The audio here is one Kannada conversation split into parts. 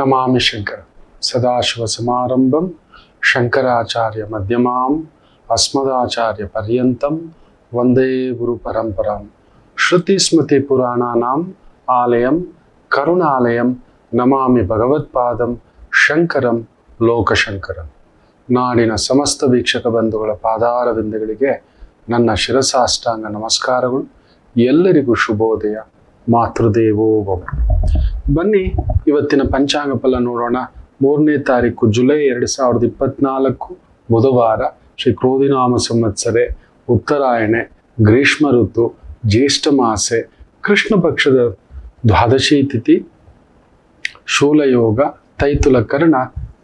ನಮಾಮಿ ಶಂಕರ ಸದಾಶಿವಸಮಾರಂಭಂ ಶಂಕರಾಚಾರ್ಯ ಮಧ್ಯಮಾಂ ಅಸ್ಮದಾಚಾರ್ಯ ಪರ್ಯಂತಂ ವಂದೇ ಗುರು ಪರಂಪರಾಂ ಶ್ರುತಿ ಸ್ಮೃತಿ ಪುರಾಣಾನಾಂ ಆಲಯಂ ಕರುಣಾಲಯಂ ನಮಾಮಿ ಭಗವತ್ಪಾದಂ ಶಂಕರಂ ಲೋಕಶಂಕರಂ. ನಾಡಿನ ಸಮಸ್ತ ವೀಕ್ಷಕ ಬಂಧುಗಳ ಪಾದಾರವಿಂದಗಳಿಗೆ ನನ್ನ ಶಿರಸಾಷ್ಟಾಂಗ ನಮಸ್ಕಾರಗಳು. ಎಲ್ಲರಿಗೂ ಶುಭೋದಯ. ಮಾತೃದೇವೋ ಭವ. ಬನ್ನಿ ಇವತ್ತಿನ ಪಂಚಾಂಗ ಫಲ ನೋಡೋಣ. 3ನೇ ತಾರೀಕು ಜುಲೈ 2024 ಬುಧವಾರ. ಶ್ರೀ ಕ್ರೋಧಿನಾಮ ಸಂವತ್ಸರೆ, ಉತ್ತರಾಯಣೆ, ಗ್ರೀಷ್ಮ ಋತು, ಜ್ಯೇಷ್ಠ ಮಾಸೆ, ಕೃಷ್ಣ ಪಕ್ಷದ ದ್ವಾದಶಿ ತಿಥಿ, ಶೂಲಯೋಗ, ತೈತುಲ ಕರ್ಣ.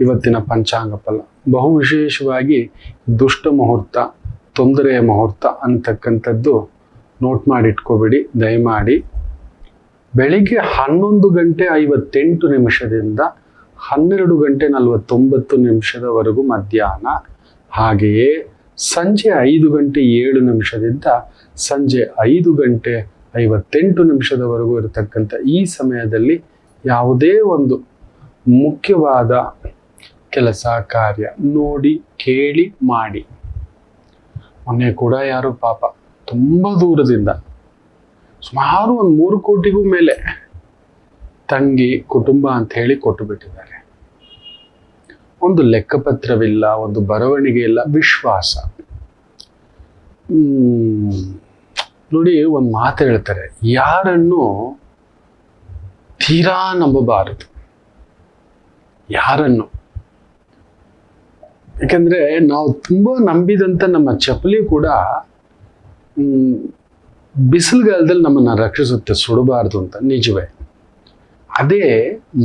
ಇವತ್ತಿನ ಪಂಚಾಂಗ ಫಲ ಬಹು ವಿಶೇಷವಾಗಿ ದುಷ್ಟ ಮುಹೂರ್ತ, ತೊಂದರೆಯ ಮುಹೂರ್ತ ಅಂತಕ್ಕಂಥದ್ದು ನೋಟ್ ಮಾಡಿಟ್ಕೋಬೇಡಿ ದಯಮಾಡಿ. ಬೆಳಿಗ್ಗೆ 11:58 12:49 ಮಧ್ಯಾಹ್ನ. ಹಾಗೆಯೇ ಸಂಜೆ 5:07 ಸಂಜೆ 5:58 ಇರತಕ್ಕಂಥ ಈ ಸಮಯದಲ್ಲಿ ಯಾವುದೇ ಒಂದು ಮುಖ್ಯವಾದ ಕೆಲಸ ಕಾರ್ಯ ನೋಡಿ ಕೇಳಿ ಮಾಡಿ. ಮೊನ್ನೆ ಕೂಡ ಯಾರು ಪಾಪ ತುಂಬ ದೂರದಿಂದ ಸುಮಾರು 3 ಕೋಟಿಗೂ ಮೇಲೆ ತಂಗಿ ಕುಟುಂಬ ಅಂತ ಹೇಳಿ ಕೊಟ್ಟು ಬಿಟ್ಟಿದ್ದಾರೆ. ಒಂದು ಲೆಕ್ಕಪತ್ರವಿಲ್ಲ, ಒಂದು ಬರವಣಿಗೆ ಇಲ್ಲ, ವಿಶ್ವಾಸ. ನೋಡಿ, ಒಂದು ಮಾತು ಹೇಳ್ತಾರೆ, ಯಾರನ್ನು ತೀರಾ ನಂಬಬಾರದು. ಯಾರನ್ನು, ಯಾಕಂದ್ರೆ ನಾವು ತುಂಬಾ ನಂಬಿದಂತ ನಮ್ಮ ಚಪ್ಪಲಿ ಕೂಡ ಬಿಸಿಲುಗಾಲದಲ್ಲಿ ನಮ್ಮನ್ನ ರಕ್ಷಿಸುತ್ತೆ, ಸುಡಬಾರ್ದು ಅಂತ. ನಿಜವೇ. ಅದೇ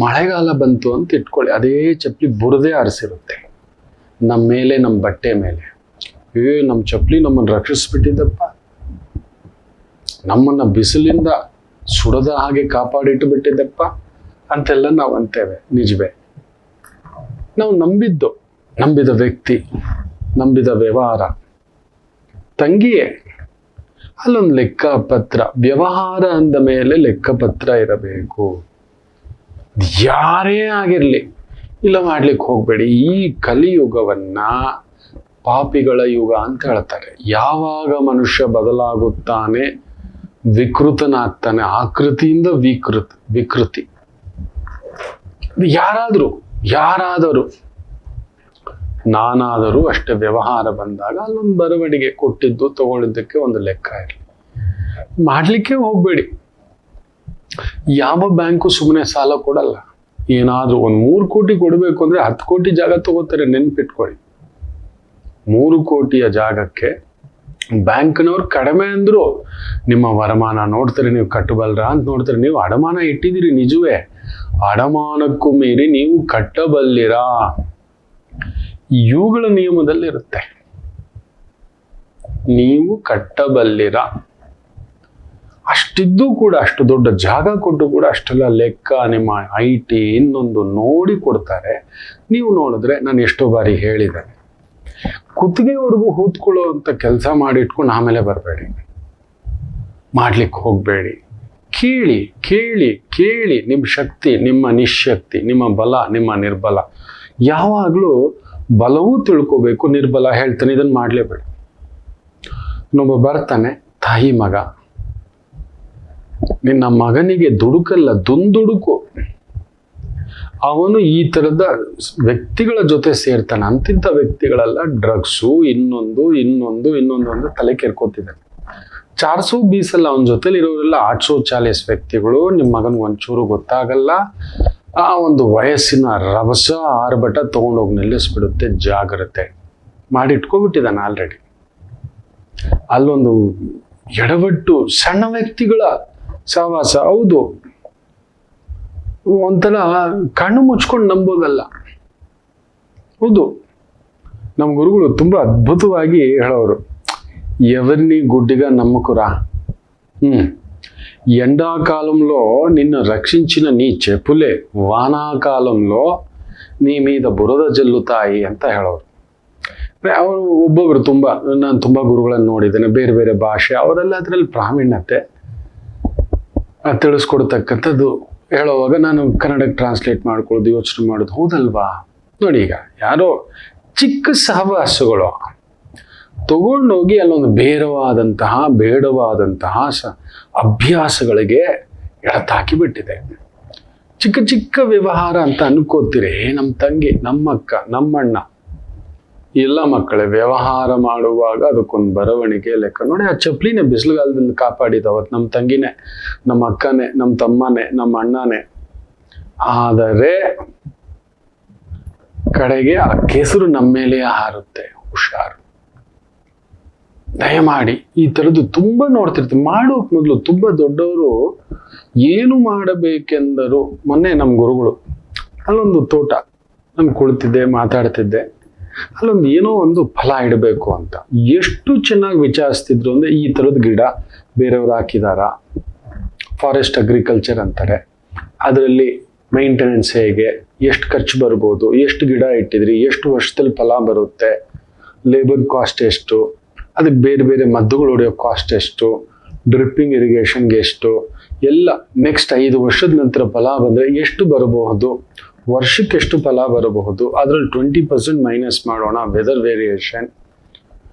ಮಳೆಗಾಲ ಬಂತು ಅಂತ ಇಟ್ಕೊಳ್ಳಿ, ಅದೇ ಚಪ್ಪಲಿ ಬುರದೇ ಆರಿಸಿರುತ್ತೆ ನಮ್ಮ ಮೇಲೆ, ನಮ್ಮ ಬಟ್ಟೆ ಮೇಲೆ. ನಮ್ಮ ಚಪ್ಪಲಿ ನಮ್ಮನ್ನು ರಕ್ಷಿಸ್ಬಿಟ್ಟಿದ್ದಪ್ಪ, ನಮ್ಮನ್ನ ಬಿಸಿಲಿಂದ ಸುಡದ ಹಾಗೆ ಕಾಪಾಡಿಟ್ಟು ಬಿಟ್ಟಿದ್ದಪ್ಪ ಅಂತೆಲ್ಲ ನಾವು ಅಂತೇವೆ. ನಿಜವೇ. ನಾವು ನಂಬಿದ ವ್ಯಕ್ತಿ, ನಂಬಿದ ವ್ಯವಹಾರ ತಂಗಿಯೇ. ಅಲ್ಲೊಂದು ಲೆಕ್ಕಪತ್ರ, ವ್ಯವಹಾರ ಅಂದ ಮೇಲೆ ಲೆಕ್ಕಪತ್ರ ಇರಬೇಕು. ಯಾರೇ ಆಗಿರಲಿ, ಇಲ್ಲ ಮಾಡ್ಲಿಕ್ಕೆ ಹೋಗ್ಬೇಡಿ. ಈ ಕಲಿಯುಗವನ್ನ ಪಾಪಿಗಳ ಯುಗ ಅಂತ ಹೇಳ್ತಾರೆ. ಯಾವಾಗ ಮನುಷ್ಯ ಬದಲಾಗುತ್ತಾನೆ, ವಿಕೃತನಾಗ್ತಾನೆ, ಆಕೃತಿಯಿಂದ ವಿಕೃತಿ. ಯಾರಾದರೂ ನಾನಾದರೂ ಅಷ್ಟೇ. ವ್ಯವಹಾರ ಬಂದಾಗ ಅಲ್ಲೊಂದು ಬರವಣಿಗೆ, ಕೊಟ್ಟಿದ್ದು ತಗೊಳ್ಳಿದ್ದಕ್ಕೆ ಒಂದು ಲೆಕ್ಕ ಇರಲಿ. ಮಾಡ್ಲಿಕ್ಕೆ ಹೋಗ್ಬೇಡಿ. ಯಾವ ಬ್ಯಾಂಕು ಸುಮ್ಮನೆ ಸಾಲ ಕೊಡಲ್ಲ. ಏನಾದ್ರೂ 3 ಕೋಟಿ ಕೊಡಬೇಕು ಅಂದ್ರೆ 10 ಕೋಟಿ ಜಾಗ ತಗೋತಾರೆ, ನೆನ್ಪಿಟ್ಕೊಳ್ಳಿ. 3 ಕೋಟಿಯ ಜಾಗಕ್ಕೆ ಬ್ಯಾಂಕ್ನವ್ರು ಕಡಿಮೆ ಅಂದ್ರು ನಿಮ್ಮ ವರಮಾನ ನೋಡ್ತಾರೆ, ನೀವು ಕಟ್ಟಬಲ್ರ ಅಂತ ನೋಡ್ತಾರೆ. ನೀವು ಅಡಮಾನ ಇಟ್ಟಿದ್ದೀರಿ, ನಿಜವೇ. ಅಡಮಾನಕ್ಕೂ ಮೀರಿ ನೀವು ಕಟ್ಟಬಲ್ಲಿರಾ, ಇವುಗಳ ನಿಯಮದಲ್ಲಿರುತ್ತೆ. ನೀವು ಕಟ್ಟಬಲ್ಲಿರ. ಅಷ್ಟಿದ್ದು ಕೂಡ, ಅಷ್ಟು ದೊಡ್ಡ ಜಾಗ ಕೊಟ್ಟು ಕೂಡ ಅಷ್ಟೆಲ್ಲ ಲೆಕ್ಕ, ನಿಮ್ಮ IT ಇನ್ನೊಂದು ನೋಡಿ ಕೊಡ್ತಾರೆ. ನೀವು ನೋಡಿದ್ರೆ, ನಾನು ಎಷ್ಟೋ ಬಾರಿ ಹೇಳಿದ್ದೇನೆ, ಕುತ್ತಿಗೆವರೆಗೂ ಕೂತ್ಕೊಳ್ಳೋ ಅಂತ ಕೆಲಸ ಮಾಡಿಟ್ಕೊಂಡು ಆಮೇಲೆ ಬರಬೇಡಿ, ಮಾಡ್ಲಿಕ್ಕೆ ಹೋಗಬೇಡಿ. ಕೇಳಿ ಕೇಳಿ ಕೇಳಿ. ನಿಮ್ಮ ಶಕ್ತಿ, ನಿಮ್ಮ ನಿಶಕ್ತಿ, ನಿಮ್ಮ ಬಲ, ನಿಮ್ಮ ನಿರ್ಬಲ. ಯಾವಾಗಲೂ ಬಲವೂ ತಿಳ್ಕೋಬೇಕು, ನಿರ್ಬಲ ಹೇಳ್ತಾನೆ, ಇದನ್ನು ಮಾಡಲೇಬೇಡಿ. ಇನ್ನೊಬ್ಬ ಬರ್ತಾನೆ, ತಾಯಿ ಮಗ, ನಿನ್ನ ಮಗನಿಗೆ ದುಡುಕಲ್ಲ, ದುಂದುಡುಕು. ಅವನು ಈ ಥರದ ವ್ಯಕ್ತಿಗಳ ಜೊತೆ ಸೇರ್ತಾನೆ. ಅಂತಿಂಥ ವ್ಯಕ್ತಿಗಳೆಲ್ಲ ಡ್ರಗ್ಸು, ಇನ್ನೊಂದು ಅಂತ ತಲೆ ಕೆರ್ಕೋತಿದ್ದಾನೆ. 400 ಬೀಸಲ್ಲ ಅವನ ಜೊತೆಲಿ ಇರೋರೆಲ್ಲ 840 ವ್ಯಕ್ತಿಗಳು. ನಿಮ್ಮ ಮಗನಿಗೆ ಒಂಚೂರು ಗೊತ್ತಾಗಲ್ಲ. ಆ ಒಂದು ವಯಸ್ಸಿನ ರಭಸ ಆರ್ಭಟ ತಗೊಂಡೋಗಿ ನಿಲ್ಲಿಸ್ಬಿಡುತ್ತೆ. ಜಾಗ್ರತೆ ಮಾಡಿಟ್ಕೊಬಿಟ್ಟಿದ್ದಾನೆ ಆಲ್ರೆಡಿ. ಅಲ್ಲೊಂದು ಎಡವಟ್ಟು, ಸಣ್ಣ ವ್ಯಕ್ತಿಗಳ ಸಹವಾಸ. ಹೌದು, ಒಂಥರ ಕಣ್ಣು ಮುಚ್ಕೊಂಡು ನಂಬೋದಲ್ಲ. ಹೌದು, ನಮ್ಮ ಗುರುಗಳು ತುಂಬಾ ಅದ್ಭುತವಾಗಿ ಹೇಳೋರು, ఎవరిని గుడ్డిగా నమ్మకురా. ఎండాకాలంలో నిన్ను రక్షించిన నీ చెప్పులే వానాకాలంలో నీ మీద ಬುರద ಜಲ್ಲುತ್ತಾಯಿ ಅಂತ ಹೇಳೋರು. ಅವರು ಒಬ್ಬೊಬ್ರು ನಾನು ತುಂಬಾ ಗುರುಗಳನ್ನು ನೋಡಿದ್ದೇನೆ, ಬೇರೆ ಬೇರೆ ಭಾಷೆ, ಅವರೆಲ್ಲ ಅದರಲ್ಲಿ ಪ್ರಾವೀಣ್ಯತೆ ತಿಳಿಸ್ಕೊಡ್ತಕ್ಕಂಥದ್ದು ಹೇಳೋವಾಗ ನಾನು ಕನ್ನಡಕ್ಕೆ ಟ್ರಾನ್ಸ್ಲೇಟ್ ಮಾಡ್ಕೊಳ್ಳೋದು, ಯೋಚನೆ ಮಾಡೋದು. ಹೌದಲ್ವಾ? ನೋಡಿ, ಈಗ ಯಾರೋ ಚಿಕ್ಕ ಸಹವಾಸಗಳು ತಗೊಂಡೋಗಿ ಅಲ್ಲೊಂದು ಬೇಡವಾದಂತಹ ಅಭ್ಯಾಸಗಳಿಗೆ ಎಳತಾಕಿ ಬಿಟ್ಟಿದೆ. ಚಿಕ್ಕ ಚಿಕ್ಕ ವ್ಯವಹಾರ ಅಂತ ಅನ್ಕೋತೀರಿ. ನಮ್ಮ ತಂಗಿ, ನಮ್ಮಕ್ಕ, ನಮ್ಮಣ್ಣ, ಎಲ್ಲ ಮಕ್ಕಳೇ ವ್ಯವಹಾರ ಮಾಡುವಾಗ ಅದಕ್ಕೊಂದು ಬರವಣಿಗೆ ಲೆಕ್ಕ. ನೋಡಿ, ಆ ಚಪ್ಲಿನೇ ಬಿಸಿಲುಗಾಲದಲ್ಲಿ ಕಾಪಾಡಿದ ಅವತ್ತು ನಮ್ಮ ತಂಗಿನೇ, ನಮ್ಮ ಅಕ್ಕನೇ, ನಮ್ಮ ತಮ್ಮನೇ, ನಮ್ಮ ಅಣ್ಣನೇ. ಆದರೆ ಕಡೆಗೆ ಆ ಕೆಸರು ನಮ್ಮ ಮೇಲೆ ಹಾರುತ್ತೆ. ಹುಷಾರು. ದಯಮಾಡಿ ಈ ಥರದ್ದು ತುಂಬ ನೋಡ್ತಿರ್ತೀವಿ. ಮಾಡೋಕ್ ಮೊದಲು ತುಂಬ ದೊಡ್ಡವರು ಏನು ಮಾಡಬೇಕೆಂದರು. ಮೊನ್ನೆ ನಮ್ಮ ಗುರುಗಳು ಅಲ್ಲೊಂದು ತೋಟ, ನಾನು ಕುಳಿತಿದ್ದೆ, ಮಾತಾಡ್ತಿದ್ದೆ. ಅಲ್ಲೊಂದು ಏನೋ ಒಂದು ಫಲ ಇಡಬೇಕು ಅಂತ ಎಷ್ಟು ಚೆನ್ನಾಗಿ ವಿಚಾರಿಸ್ತಿದ್ರು ಅಂದರೆ, ಈ ಥರದ ಗಿಡ ಬೇರೆಯವರು ಹಾಕಿದಾರ, ಫಾರೆಸ್ಟ್ ಅಗ್ರಿಕಲ್ಚರ್ ಅಂತಾರೆ, ಅದರಲ್ಲಿ ಮೈಂಟೆನೆನ್ಸ್ ಹೇಗೆ, ಎಷ್ಟು ಖರ್ಚು ಬರ್ಬೋದು, ಎಷ್ಟು ಗಿಡ ಇಟ್ಟಿದ್ರಿ, ಎಷ್ಟು ವರ್ಷದಲ್ಲಿ ಫಲ ಬರುತ್ತೆ, ಲೇಬರ್ ಕಾಸ್ಟ್ ಎಷ್ಟು, ಅದಕ್ಕೆ ಬೇರೆ ಬೇರೆ ಮದ್ದುಗಳು ಹೊಡೆಯೋ ಕಾಸ್ಟ್ ಎಷ್ಟು, ಡ್ರಿಪ್ಪಿಂಗ್ ಇರಿಗೇಷನ್ಗೆ ಎಷ್ಟು, ಎಲ್ಲ ನೆಕ್ಸ್ಟ್ 5 ವರ್ಷದ ನಂತರ ಫಲ ಬಂದರೆ ಎಷ್ಟು ಬರಬಹುದು, ವರ್ಷಕ್ಕೆ ಎಷ್ಟು ಫಲ ಬರಬಹುದು, ಅದರಲ್ಲಿ 20% ಮೈನಸ್ ಮಾಡೋಣ, ವೆದರ್ ವೇರಿಯೇಷನ್,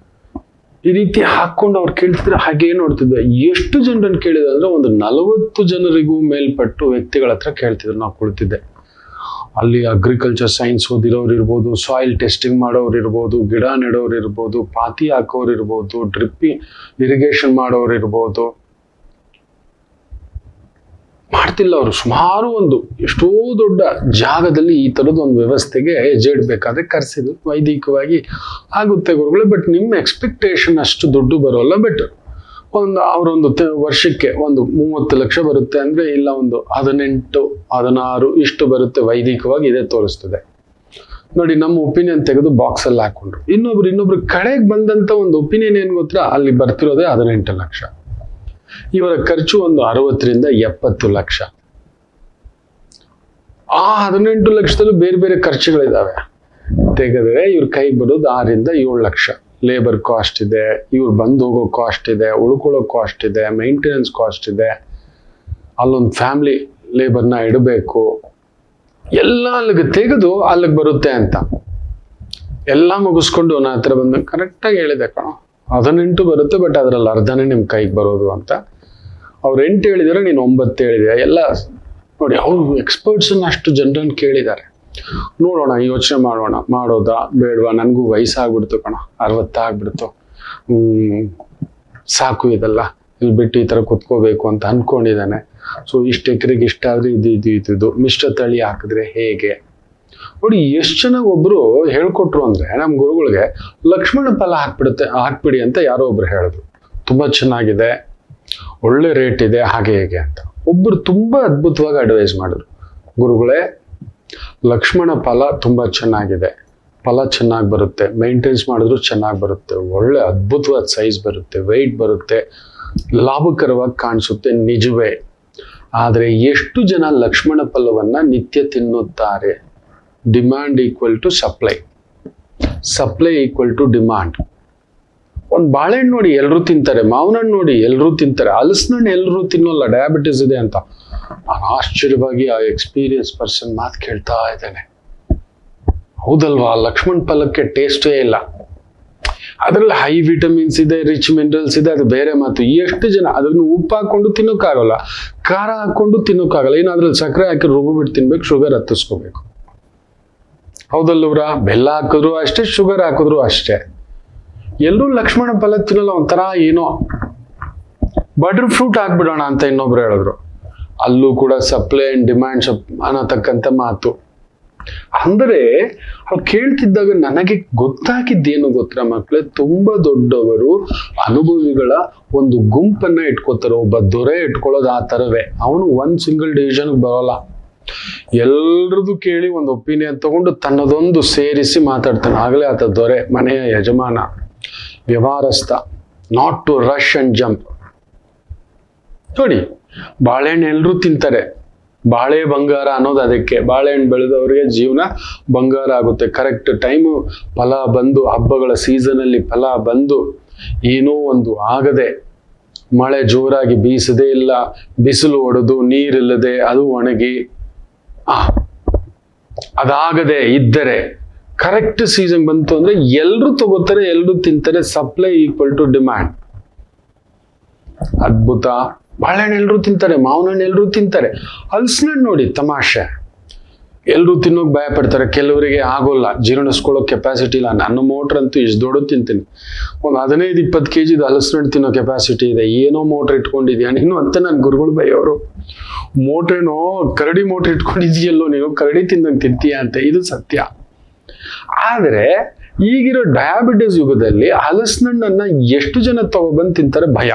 ಈ ರೀತಿ ಹಾಕ್ಕೊಂಡು ಅವ್ರು ಕೇಳ್ತಿದ್ರೆ ಹಾಗೆ ನೋಡ್ತಿದ್ದೆ. ಎಷ್ಟು ಜನರನ್ನು ಕೇಳಿದೆ ಅಂದರೆ ಒಂದು 40 ಜನರಿಗೂ ಮೇಲ್ಪಟ್ಟು ವ್ಯಕ್ತಿಗಳ ಹತ್ರ ಕೇಳ್ತಿದ್ರು. ನಾವು ಕುಳಿತಿದ್ದೆ ಅಲ್ಲಿ. ಅಗ್ರಿಕಲ್ಚರ್ ಸೈನ್ಸ್ ಓದಿರೋರು ಇರ್ಬೋದು, ಸಾಯಿಲ್ ಟೆಸ್ಟಿಂಗ್ ಮಾಡೋರು ಇರ್ಬೋದು, ಗಿಡ ನೆಡೋರು ಇರ್ಬೋದು, ಪಾತಿ ಹಾಕೋರು ಇರ್ಬೋದು, ಡ್ರಿಪ್ಪಿಂಗ್ ಇರಿಗೇಷನ್ ಮಾಡೋರು ಇರ್ಬೋದು. ಮಾಡ್ತಿಲ್ಲ ಅವರು. ಸುಮಾರು ಒಂದು ಎಷ್ಟೋ ದೊಡ್ಡ ಜಾಗದಲ್ಲಿ ಈ ಥರದ್ದು ಒಂದು ವ್ಯವಸ್ಥೆಗೆ ಹೆಜ್ಜೆ ಇಡಬೇಕಾದ್ರೆ ಕರೆಸಿದ್ರು. ವೈದಿಕವಾಗಿ ಆಗುತ್ತೆ ಗುರುಗಳೇ, ಬಟ್ ನಿಮ್ಮ ಎಕ್ಸ್ಪೆಕ್ಟೇಷನ್ ಅಷ್ಟು ದುಡ್ಡು ಬರೋಲ್ಲ. ಬಟ್ ಅವರೊಂದು ವರ್ಷಕ್ಕೆ ಒಂದು 30 ಲಕ್ಷ ಬರುತ್ತೆ ಅಂದರೆ, ಇಲ್ಲ ಒಂದು 18, 16 ಇಷ್ಟು ಬರುತ್ತೆ ವೈದಿಕವಾಗಿ, ಇದೇ ತೋರಿಸ್ತದೆ. ನೋಡಿ, ನಮ್ಮ ಒಪಿನಿಯನ್ ತೆಗೆದು ಬಾಕ್ಸಲ್ಲಿ ಹಾಕೊಂಡ್ರು. ಇನ್ನೊಬ್ರು ಕಡೆಗೆ ಬಂದಂಥ ಒಂದು ಒಪಿನಿಯನ್ ಏನು ಗೊತ್ತಾ, ಅಲ್ಲಿ ಬರ್ತಿರೋದೇ 18 ಲಕ್ಷ. ಇವರ ಖರ್ಚು ಒಂದು 60ರಿಂದ 70 ಲಕ್ಷ. ಆ 18 ಲಕ್ಷದಲ್ಲೂ ಬೇರೆ ಬೇರೆ ಖರ್ಚುಗಳಿದ್ದಾವೆ. ತೆಗೆದರೆ ಇವ್ರ ಕೈಗೆ ಬರೋದು 6ರಿಂದ 7 ಲಕ್ಷ. ಲೇಬರ್ ಕಾಸ್ಟ್ ಇದೆ, ಇವ್ರು ಬಂದು ಹೋಗೋ ಕಾಸ್ಟ್ ಇದೆ, ಉಳ್ಕೊಳ್ಳೋ ಕಾಸ್ಟ್ ಇದೆ, ಮೈಂಟೆನೆನ್ಸ್ ಕಾಸ್ಟ್ ಇದೆ, ಅಲ್ಲೊಂದು ಫ್ಯಾಮಿಲಿ ಲೇಬರ್ನ ಇಡಬೇಕು, ಎಲ್ಲ ಅಲ್ಲಿಗೆ ತೆಗೆದು ಅಲ್ಲಿಗೆ ಬರುತ್ತೆ ಅಂತ ಎಲ್ಲ ಮುಗಿಸ್ಕೊಂಡು ನನ್ನ ಹತ್ರ ಬಂದು ಕರೆಕ್ಟಾಗಿ ಹೇಳಿದೆ ಕಣೋ, 18 ಬರುತ್ತೆ, ಬಟ್ ಅದರಲ್ಲಿ ಅರ್ಧನೇ ನಿಮ್ಮ ಕೈಗೆ ಬರೋದು ಅಂತ. ಅವ್ರು 8 ಹೇಳಿದಾರೆ, ನೀನು 9 ಹೇಳಿದೆ. ಎಲ್ಲ ನೋಡಿ, ಅವರು ಎಕ್ಸ್ಪರ್ಟ್ಸನ್ನ ಅಷ್ಟು ಜನರನ್ನು ಕೇಳಿದ್ದಾರೆ. ನೋಡೋಣ, ಯೋಚನೆ ಮಾಡೋದಾ ಬೇಡವಾ, ನನಗೂ ವಯಸ್ಸಾಗ್ಬಿಡ್ತು ಕಣ, 60 ಆಗ್ಬಿಡ್ತು, ಸಾಕು ಇದೆಲ್ಲ, ಇಲ್ಲಿ ಬಿಟ್ಟು ಈ ಥರ ಕುತ್ಕೋಬೇಕು ಅಂತ ಅಂದ್ಕೊಂಡಿದ್ದಾನೆ. ಸೊ ಇಷ್ಟು ಎಕರೆಗೆ ಇಷ್ಟಾದರೆ ಇದು ಮಿಶ್ರ ತಳಿ ಹಾಕಿದ್ರೆ ಹೇಗೆ. ನೋಡಿ, ಎಷ್ಟು ಚೆನ್ನಾಗಿ ಒಬ್ರು ಹೇಳ್ಕೊಟ್ರು ಅಂದ್ರೆ, ನಮ್ಮ ಗುರುಗಳಿಗೆ ಲಕ್ಷ್ಮಣ ಫಲ ಹಾಕ್ಬಿಡಿ ಅಂತ ಯಾರೋ ಒಬ್ರು ಹೇಳಿದ್ರು. ತುಂಬಾ ಚೆನ್ನಾಗಿದೆ, ಒಳ್ಳೆ ರೇಟ್ ಇದೆ, ಹಾಗೆ ಹೇಗೆ ಅಂತ. ಒಬ್ರು ತುಂಬಾ ಅದ್ಭುತವಾಗಿ ಅಡ್ವೈಸ್ ಮಾಡಿದ್ರು. ಗುರುಗಳೇ, ಲಕ್ಷ್ಮಣ ಫಲ ತುಂಬಾ ಚೆನ್ನಾಗಿದೆ, ಫಲ ಚೆನ್ನಾಗಿ ಬರುತ್ತೆ, ಮೇಂಟೆನ್ಸ್ ಮಾಡಿದ್ರು ಚೆನ್ನಾಗಿ ಬರುತ್ತೆ, ಒಳ್ಳೆ ಅದ್ಭುತವಾದ ಸೈಜ್ ಬರುತ್ತೆ, ವೆಯ್ಟ್ ಬರುತ್ತೆ, ಲಾಭಕರವಾಗಿ ಕಾಣಿಸುತ್ತೆ, ನಿಜವೇ. ಆದರೆ ಎಷ್ಟು ಜನ ಲಕ್ಷ್ಮಣ ಫಲವನ್ನ ನಿತ್ಯ ತಿನ್ನುತ್ತಾರೆ? Demand equal to supply, supply equal to demand. ಒಂದು ಬಾಳೆಹಣ್ಣು ನೋಡಿ ಎಲ್ಲರೂ ತಿಂತಾರೆ, ಮಾವಿನ ಹಣ್ಣು ನೋಡಿ ಎಲ್ಲರೂ ತಿಂತಾರೆ, ಹಲಸಿನಣ್ಣು ಎಲ್ಲರೂ ತಿನ್ನೋಲ್ಲ, ಡಯಾಬಿಟಿಸ್ ಇದೆ ಅಂತ. ನಾನು ಆಶ್ಚರ್ಯವಾಗಿ ಆ ಎಕ್ಸ್ಪೀರಿಯನ್ಸ್ ಪರ್ಸನ್ ಮಾತು ಕೇಳ್ತಾ ಇದ್ದೇನೆ. ಹೌದಲ್ವಾ, ಲಕ್ಷ್ಮಣ ಫಲಕ್ಕೆ ಟೇಸ್ಟೇ ಇಲ್ಲ, ಅದರಲ್ಲಿ ಹೈ ವಿಟಮಿನ್ಸ್ ಇದೆ, ರಿಚ್ ಮಿನರಲ್ಸ್ ಇದೆ, ಅದು ಬೇರೆ ಮಾತು. ಎಷ್ಟು ಜನ ಅದನ್ನು ಉಪ್ಪು ಹಾಕೊಂಡು ತಿನ್ನೋಕ್ಕಾಗಲ್ಲ, ಖಾರ ಹಾಕೊಂಡು ತಿನ್ನೋಕ್ಕಾಗಲ್ಲ, ಏನಾದ್ರಲ್ಲಿ ಸಕ್ಕರೆ ಹಾಕಿ ರುಬ್ಬಿಟ್ಟು ತಿನ್ಬೇಕು, ಶುಗರ್ ಹತ್ತಿಸ್ಕೋಬೇಕು. ಹೌದಲ್ವ್ರಾ? ಬೆಲ್ಲ ಹಾಕಿದ್ರು ಅಷ್ಟೇ, ಶುಗರ್ ಹಾಕಿದ್ರು ಅಷ್ಟೇ. ಎಲ್ಲರೂ ಲಕ್ಷ್ಮಣ ಫಲ ತಿನ್ನಲ್ಲ, ಒಂಥರ ಏನೋ ಬಟರ್ ಫ್ರೂಟ್ ಹಾಕ್ಬಿಡೋಣ ಅಂತ ಇನ್ನೊಬ್ರು ಹೇಳಿದ್ರು. ಅಲ್ಲೂ ಕೂಡ ಸಪ್ಲೈ ಅಂಡ್ ಡಿಮ್ಯಾಂಡ್ಸ್ ಅನ್ನತಕ್ಕಂಥ ಮಾತು. ಅಂದರೆ ಅವ್ರು ಕೇಳ್ತಿದ್ದಾಗ ನನಗೆ ಗೊತ್ತಾಗಿದ್ದೇನು ಗೊತ್ತಾ ಮಕ್ಕಳೇ, ತುಂಬಾ ದೊಡ್ಡವರು ಅನುಭವಿಗಳ ಒಂದು ಗುಂಪನ್ನ ಇಟ್ಕೋತಾರೆ. ಒಬ್ಬ ದೊರೆ ಇಟ್ಕೊಳ್ಳೋದು ಆ ಥರವೇ. ಅವನು ಒಂದು ಸಿಂಗಲ್ ಡಿಸಿಷನ್ಗೆ ಬರೋಲ್ಲ, ಎಲ್ರದ್ದು ಕೇಳಿ ಒಂದು ಒಪಿನಿಯನ್ ತಗೊಂಡು ತನ್ನದೊಂದು ಸೇರಿಸಿ ಮಾತಾಡ್ತಾನೆ. ಆಗಲೇ ಆತ ದೊರೆ, ಮನೆಯ ಯಜಮಾನ, ವ್ಯವಹಾರಸ್ಥ. Not to rush and jump. ನೋಡಿ, ಬಾಳೆಹಣ್ಣು ಎಲ್ಲರೂ ತಿಂತಾರೆ, ಬಾಳೆ ಬಂಗಾರ ಅನ್ನೋದು ಅದಕ್ಕೆ. ಬಾಳೆಹಣ್ಣು ಬೆಳೆದವರಿಗೆ ಜೀವನ ಬಂಗಾರ ಆಗುತ್ತೆ. ಕರೆಕ್ಟ್ ಟೈಮು ಫಲ ಬಂದು, ಹಬ್ಬಗಳ ಸೀಸನಲ್ಲಿ ಫಲ ಬಂದು, ಏನೋ ಒಂದು ಆಗದೆ ಮಳೆ ಜೋರಾಗಿ ಬೀಸದೇ ಇಲ್ಲ, ಬಿಸಿಲು ಹೊಡೆದು ನೀರಿಲ್ಲದೆ ಅದು ಒಣಗಿ ಅದಾಗದೆ ಇದ್ದರೆ ಕರೆಕ್ಟ್ ಸೀಸನ್ ಬಂತು ಅಂದ್ರೆ ಎಲ್ರು ತಗೋತಾರೆ, ಎಲ್ರು ತಿಂತಾರೆ. Supply equal to demand. ಅದ್ಭುತ. ಬಾಳೆಹಣ್ಣು ಎಲ್ರು ತಿಂತಾರೆ, ಮಾವಿನ ಹಣ್ಣು ಎಲ್ರು ತಿಂತಾರೆ. ಹಲಸಿನಣ್ಣು ನೋಡಿ ತಮಾಷೆ, ಎಲ್ರು ತಿನ್ನೋಕ್ ಭಯ ಪಡ್ತಾರೆ. ಕೆಲವರಿಗೆ ಆಗೋಲ್ಲ, ಜೀರ್ಣಿಸ್ಕೊಳ್ಳೋ ಕೆಪಾಸಿಟಿ ಇಲ್ಲ. ನನ್ನ ಮೋಟ್ರ್ ಅಂತೂ ಇಷ್ಟು ದೊಡ್ಡದು ತಿಂತೀನಿ. ಒಂದು 15-20 kg ಹಲಸಿನಣ್ಣು ತಿನ್ನೋ ಕೆಪಾಸಿಟಿ ಇದೆ. ಏನೋ ಮೋಟ್ರ್ ಇಟ್ಕೊಂಡಿದ್ಯಾ ನೀನು ಅಂತ ನನ್ನ ಗುರುಗಳು ಬೈಯೋರು. ಮೋಟ್ರೇನೋ ಕರಡಿ ಮೋಟ್ರ್ ಇಟ್ಕೊಂಡಿದ್ಯಲ್ಲೋ ನೀನು, ಕರಡಿ ತಿಂದಂಗೆ ತಿಂತೀಯ ಅಂತ. ಇದು ಸತ್ಯ. ಆದ್ರೆ ಈಗಿರೋ ಡಯಾಬಿಟಿಸ್ ಯುಗದಲ್ಲಿ ಹಲಸಿನಣ್ಣನ್ನ ಎಷ್ಟು ಜನ ತಗೊಬಂದು ತಿಂತಾರೆ? ಭಯ.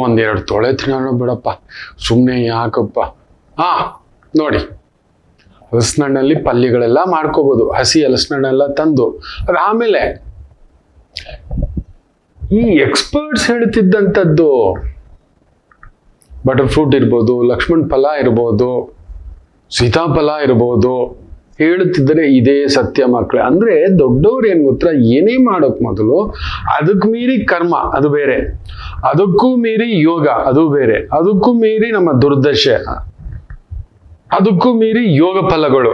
ಒಂದೆರಡು ತೊಳೆ ತಿನ್ನೋಣ ಬಿಡಪ್ಪ, ಸುಮ್ಮನೆ ಯಾಕಪ್ಪ. ನೋಡಿ, ಹಲಸಿನಣ್ಣಲ್ಲಿ ಪಲ್ಯಗಳೆಲ್ಲ ಮಾಡ್ಕೋಬಹುದು. ಹಸಿ ಹಲಸಿನಣ್ಣೆಲ್ಲ ತಂದು ಆಮೇಲೆ ಈ ಎಕ್ಸ್ಪರ್ಟ್ಸ್ ಹೇಳ್ತಿದ್ದಂಥದ್ದು ಬಟರ್ ಫ್ರೂಟ್ ಇರ್ಬೋದು, ಲಕ್ಷ್ಮಣ್ ಫಲ ಇರ್ಬೋದು, ಸೀತಾಫಲ ಇರ್ಬೋದು, ಹೇಳುತ್ತಿದ್ದರೆ ಇದೇ ಸತ್ಯ ಮಕ್ಕಳೇ. ಅಂದ್ರೆ ದೊಡ್ಡವ್ರು ಏನ್ ಗೊತ್ತಾ, ಏನೇ ಮಾಡೋಕ್ ಮೊದಲು ಅದಕ್ಕೆ ಮೀರಿ ಕರ್ಮ ಅದು ಬೇರೆ, ಅದಕ್ಕೂ ಮೀರಿ ಯೋಗ ಅದು ಬೇರೆ, ಅದಕ್ಕೂ ಮೀರಿ ನಮ್ಮ ದುರ್ದಶೆ, ಅದಕ್ಕೂ ಮೀರಿ ಯೋಗ ಫಲಗಳು.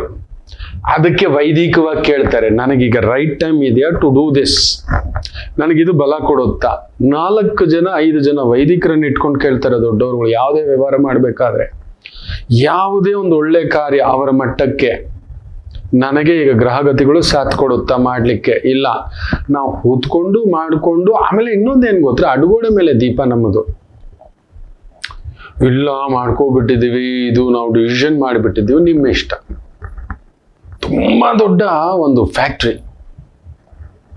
ಅದಕ್ಕೆ ವೈದಿಕವಾಗಿ ಕೇಳ್ತಾರೆ, ನನಗೀಗ ರೈಟ್ ಟೈಮ್ ಇದೆಯಾ ಟು ಡೂ ದಿಸ್, ನನಗಿದು ಬಲ ಕೊಡುತ್ತಾ? 4 ಜನ 5 ಜನ ವೈದಿಕರನ್ನ ಇಟ್ಕೊಂಡು ಕೇಳ್ತಾರೆ ದೊಡ್ಡವ್ರುಗಳು. ಯಾವುದೇ ವ್ಯವಹಾರ ಮಾಡ್ಬೇಕಾದ್ರೆ, ಯಾವುದೇ ಒಂದು ಒಳ್ಳೆ ಕಾರ್ಯ ಅವರ ಮಟ್ಟಕ್ಕೆ ನನಗೆ ಈಗ ಗ್ರಹಗತಿಗಳು ಸಾಥ್ ಕೊಡುತ್ತಾ ಮಾಡ್ಲಿಕ್ಕೆ? ಇಲ್ಲ, ನಾವು ಕೂತ್ಕೊಂಡು ಮಾಡಿಕೊಂಡು ಆಮೇಲೆ ಇನ್ನೊಂದೇನ್ ಗೊತ್ತಾ, ಅಡುಗೋಡೆ ಮೇಲೆ ದೀಪ ನಮ್ಮದು. ಇಲ್ಲ ಮಾಡ್ಕೋಬಿಟ್ಟಿದೀವಿ, ಇದು ನಾವು ಡಿಸಿಷನ್ ಮಾಡಿಬಿಟ್ಟಿದ್ದೀವಿ, ನಿಮ್ಮ ಇಷ್ಟ. ತುಂಬಾ ದೊಡ್ಡ ಒಂದು ಫ್ಯಾಕ್ಟ್ರಿ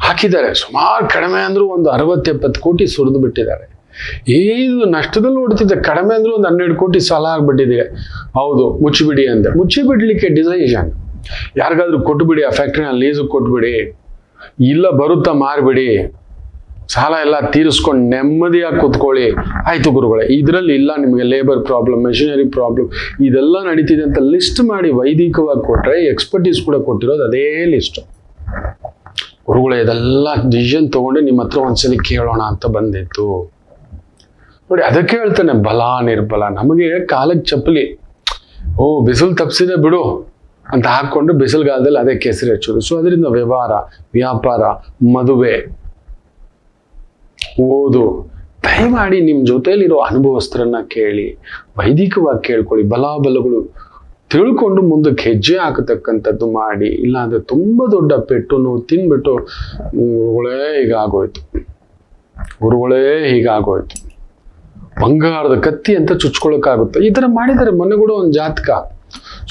ಹಾಕಿದ್ದಾರೆ, ಸುಮಾರು ಕಡಿಮೆ ಅಂದ್ರೂ ಒಂದು 60-70 ಕೋಟಿ ಸುರಿದು ಬಿಟ್ಟಿದ್ದಾರೆ. ಇದು ನಷ್ಟದಲ್ಲಿ ಓಡ್ತಿದ್ದೆ, ಕಡಿಮೆ ಅಂದ್ರೂ ಒಂದು 12 ಕೋಟಿ ಸಾಲ ಆಗ್ಬಿಟ್ಟಿದೆ. ಹೌದು, ಮುಚ್ಚಿಬಿಡಿ ಅಂದೆ. ಮುಚ್ಚಿಬಿಡ್ಲಿಕ್ಕೆ ಡಿಸಿಷನ್, ಯಾರಿಗಾದ್ರೂ ಕೊಟ್ಬಿಡಿ, ಆ ಫ್ಯಾಕ್ಟ್ರಿನ ಲೀಸು ಕೊಟ್ಬಿಡಿ, ಇಲ್ಲ ಬರುತ್ತಾ ಮಾರ್ಬಿಡಿ, ಸಾಲ ಎಲ್ಲ ತೀರಿಸ್ಕೊಂಡು ನೆಮ್ಮದಿಯಾಗಿ ಕೂತ್ಕೊಳ್ಳಿ. ಆಯ್ತು ಗುರುಗಳೇ, ಇದರಲ್ಲಿ ಇಲ್ಲ ನಿಮಗೆ ಲೇಬರ್ ಪ್ರಾಬ್ಲಮ್, ಮೆಷಿನರಿ ಪ್ರಾಬ್ಲಮ್, ಇದೆಲ್ಲ ನಡೀತಿದೆ ಅಂತ ಲಿಸ್ಟ್ ಮಾಡಿ ವೈದಿಕವಾಗಿ ಕೊಟ್ರೆ, ಎಕ್ಸ್ಪರ್ಟೀಸ್ ಕೂಡ ಕೊಟ್ಟಿರೋದು ಅದೇ ಲಿಸ್ಟ್. ಗುರುಗಳೇ ಇದೆಲ್ಲ ಡಿಸಿಷನ್ ತಗೊಂಡು ನಿಮ್ಮ ಹತ್ರ ಒಂದ್ಸಲಿ ಕೇಳೋಣ ಅಂತ ಬಂದಿತ್ತು ನೋಡಿ. ಅದಕ್ಕೆ ಹೇಳ್ತಾನೆ ಬಲ ನಿರ್ಬಲ. ನಮಗೆ ಕಾಲಕ್ಕೆ ಚಪ್ಪಲಿ, ಬಿಸಿಲು ತಪ್ಪಿಸಿದೆ ಬಿಡು ಅಂತ ಹಾಕೊಂಡು ಬಿಸಿಲುಗಾಲದಲ್ಲಿ ಅದೇ ಕೆಸರು ಹೆಚ್ಚೋದು. ಸೊ ಅದರಿಂದ ವ್ಯವಹಾರ, ವ್ಯಾಪಾರ, ಮದುವೆ, ಓದು, ದಯಮಾಡಿ ನಿಮ್ಮ ಜೊತೆಯಲ್ಲಿರೋ ಅನುಭವಸ್ಥರನ್ನ ಕೇಳಿ, ವೈದಿಕವಾಗಿ ಕೇಳ್ಕೊಳ್ಳಿ, ಬಲಾಬಲಗಳು ತಿಳ್ಕೊಂಡು ಮುಂದಕ್ಕೆ ಹೆಜ್ಜೆ ಹಾಕತಕ್ಕಂಥದ್ದು ಮಾಡಿ. ಇಲ್ಲಾಂದ್ರೆ ತುಂಬಾ ದೊಡ್ಡ ಪೆಟ್ಟು ನೋವು ತಿನ್ಬಿಟ್ಟು ಗುರುಗಳೇ ಹೀಗಾಗೋಯ್ತು, ಗುರುಗಳೇ ಹೀಗಾಗೋಯ್ತು, ಬಂಗಾರದ ಕತ್ತಿ ಅಂತ ಚುಚ್ಕೊಳಕ್ಕಾಗುತ್ತೆ. ಈ ತರ ಮಾಡಿದರೆ. ಮೊನ್ನೆ ಕೂಡ ಒಂದು ಜಾತಕ,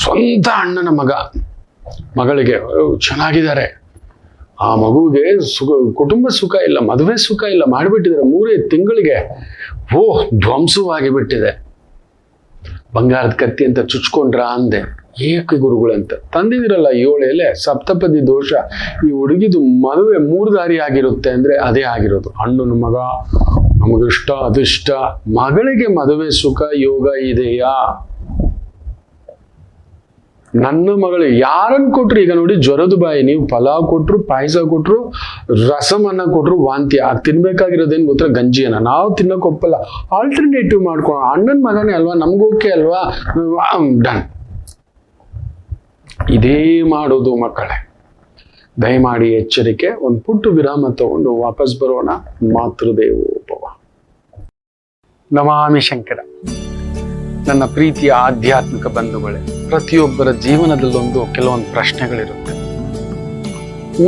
ಸ್ವಂತ ಅಣ್ಣನ ಮಗಳಿಗೆ ಚೆನ್ನಾಗಿದ್ದಾರೆ, ಆ ಮಗುವಿಗೆ ಕುಟುಂಬ ಸುಖ ಇಲ್ಲ, ಮದುವೆ ಸುಖ ಇಲ್ಲ, ಮಾಡಿಬಿಟ್ಟಿದ್ದಾರೆ. 3 ತಿಂಗಳಿಗೆ ಧ್ವಂಸವಾಗಿ ಬಿಟ್ಟಿದೆ. ಬಂಗಾರದ ಕತ್ತಿ ಅಂತ ಚುಚ್ಕೊಂಡ್ರ ಅಂದೆ. ಏಕೆ ಗುರುಗಳಂತ ತಂದಿದಿರಲ್ಲ 7 ಎಲೆ, ಸಪ್ತಪದಿ ದೋಷ. ಈ ಹುಡುಗಿದು ಮದುವೆ 3 ದಾರಿ ಆಗಿರುತ್ತೆ ಅಂದ್ರೆ ಅದೇ ಆಗಿರೋದು. ಅಣ್ಣನ ಮಗ, ನಮಗಿಷ್ಟ ಅದಿಷ್ಟ. ಮಗಳಿಗೆ ಮದುವೆ ಸುಖ ಯೋಗ ಇದೆಯಾ? ನನ್ನ ಮಗಳು ಯಾರನ್ನು ಕೊಟ್ರು, ಈಗ ನೋಡಿ ಜ್ವರದ ಬಾಯಿ, ನೀವು ಪಲಾವ್ ಕೊಟ್ರು, ಪಾಯಸ ಕೊಟ್ರು, ರಸಮನ್ನ ಕೊಟ್ರು ವಾಂತಿ. ತಿನ್ಬೇಕಾಗಿರೋದೇನು ಗೊತ್ತಾ? ಗಂಜಿಯನ್ನ. ನಾವು ತಿನ್ನಕ್ ಒಪ್ಪಲ್ಲ, ಆಲ್ಟರ್ನೇಟಿವ್ ಮಾಡ್ಕೊಳ್ಳೋಣ. ಅಣ್ಣನ ಮಗನೇ ಅಲ್ವಾ, ನಮ್ಗೋಕೆ ಅಲ್ವಾ, ಡನ್. ಇದೇ ಮಾಡೋದು ಮಕ್ಕಳೇ. ದಯಮಾಡಿ ಎಚ್ಚರಿಕೆ. ಒಂದು ಪುಟ್ಟು ವಿರಾಮ ತಗೊಂಡು ವಾಪಸ್ ಬರೋಣ. ಮಾತೃದೇವೋಭವ. ನಮಾಮಿ ಶಂಕರ. ನನ್ನ ಪ್ರೀತಿಯ ಆಧ್ಯಾತ್ಮಿಕ ಬಂಧುಗಳೇ, ಪ್ರತಿಯೊಬ್ಬರ ಜೀವನದಲ್ಲೊಂದು ಕೆಲವೊಂದು ಪ್ರಶ್ನೆಗಳಿರುತ್ತೆ,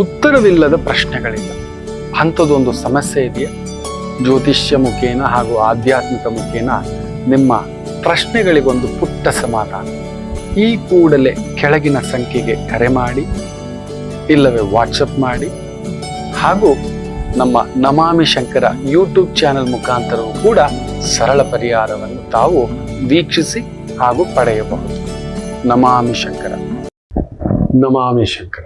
ಉತ್ತರವಿಲ್ಲದ ಪ್ರಶ್ನೆಗಳಿಲ್ಲ. ಅಂಥದ್ದೊಂದು ಸಮಸ್ಯೆ ಇದೆಯಾ? ಜ್ಯೋತಿಷ್ಯ ಮುಖೇನ ಹಾಗೂ ಆಧ್ಯಾತ್ಮಿಕ ಮುಖೇನ ನಿಮ್ಮ ಪ್ರಶ್ನೆಗಳಿಗೊಂದು ಪುಟ್ಟ ಸಮಾಧಾನ. ಈ ಕೂಡಲೇ ಕೆಳಗಿನ ಸಂಖ್ಯೆಗೆ ಕರೆ ಮಾಡಿ, ಇಲ್ಲವೇ ವಾಟ್ಸಪ್ ಮಾಡಿ, ಹಾಗೂ ನಮ್ಮ ನಮಾಮಿ ಶಂಕರ ಯೂಟ್ಯೂಬ್ ಚಾನೆಲ್ ಮುಖಾಂತರವೂ ಕೂಡ ಸರಳ ಪರಿಹಾರವನ್ನು ತಾವು ವೀಕ್ಷಿಸಿ ಹಾಗೂ ಪಡೆಯಬಹುದು. ನಮಾಮಿ ಶಂಕರ. ನಮಾಮಿ ಶಂಕರ.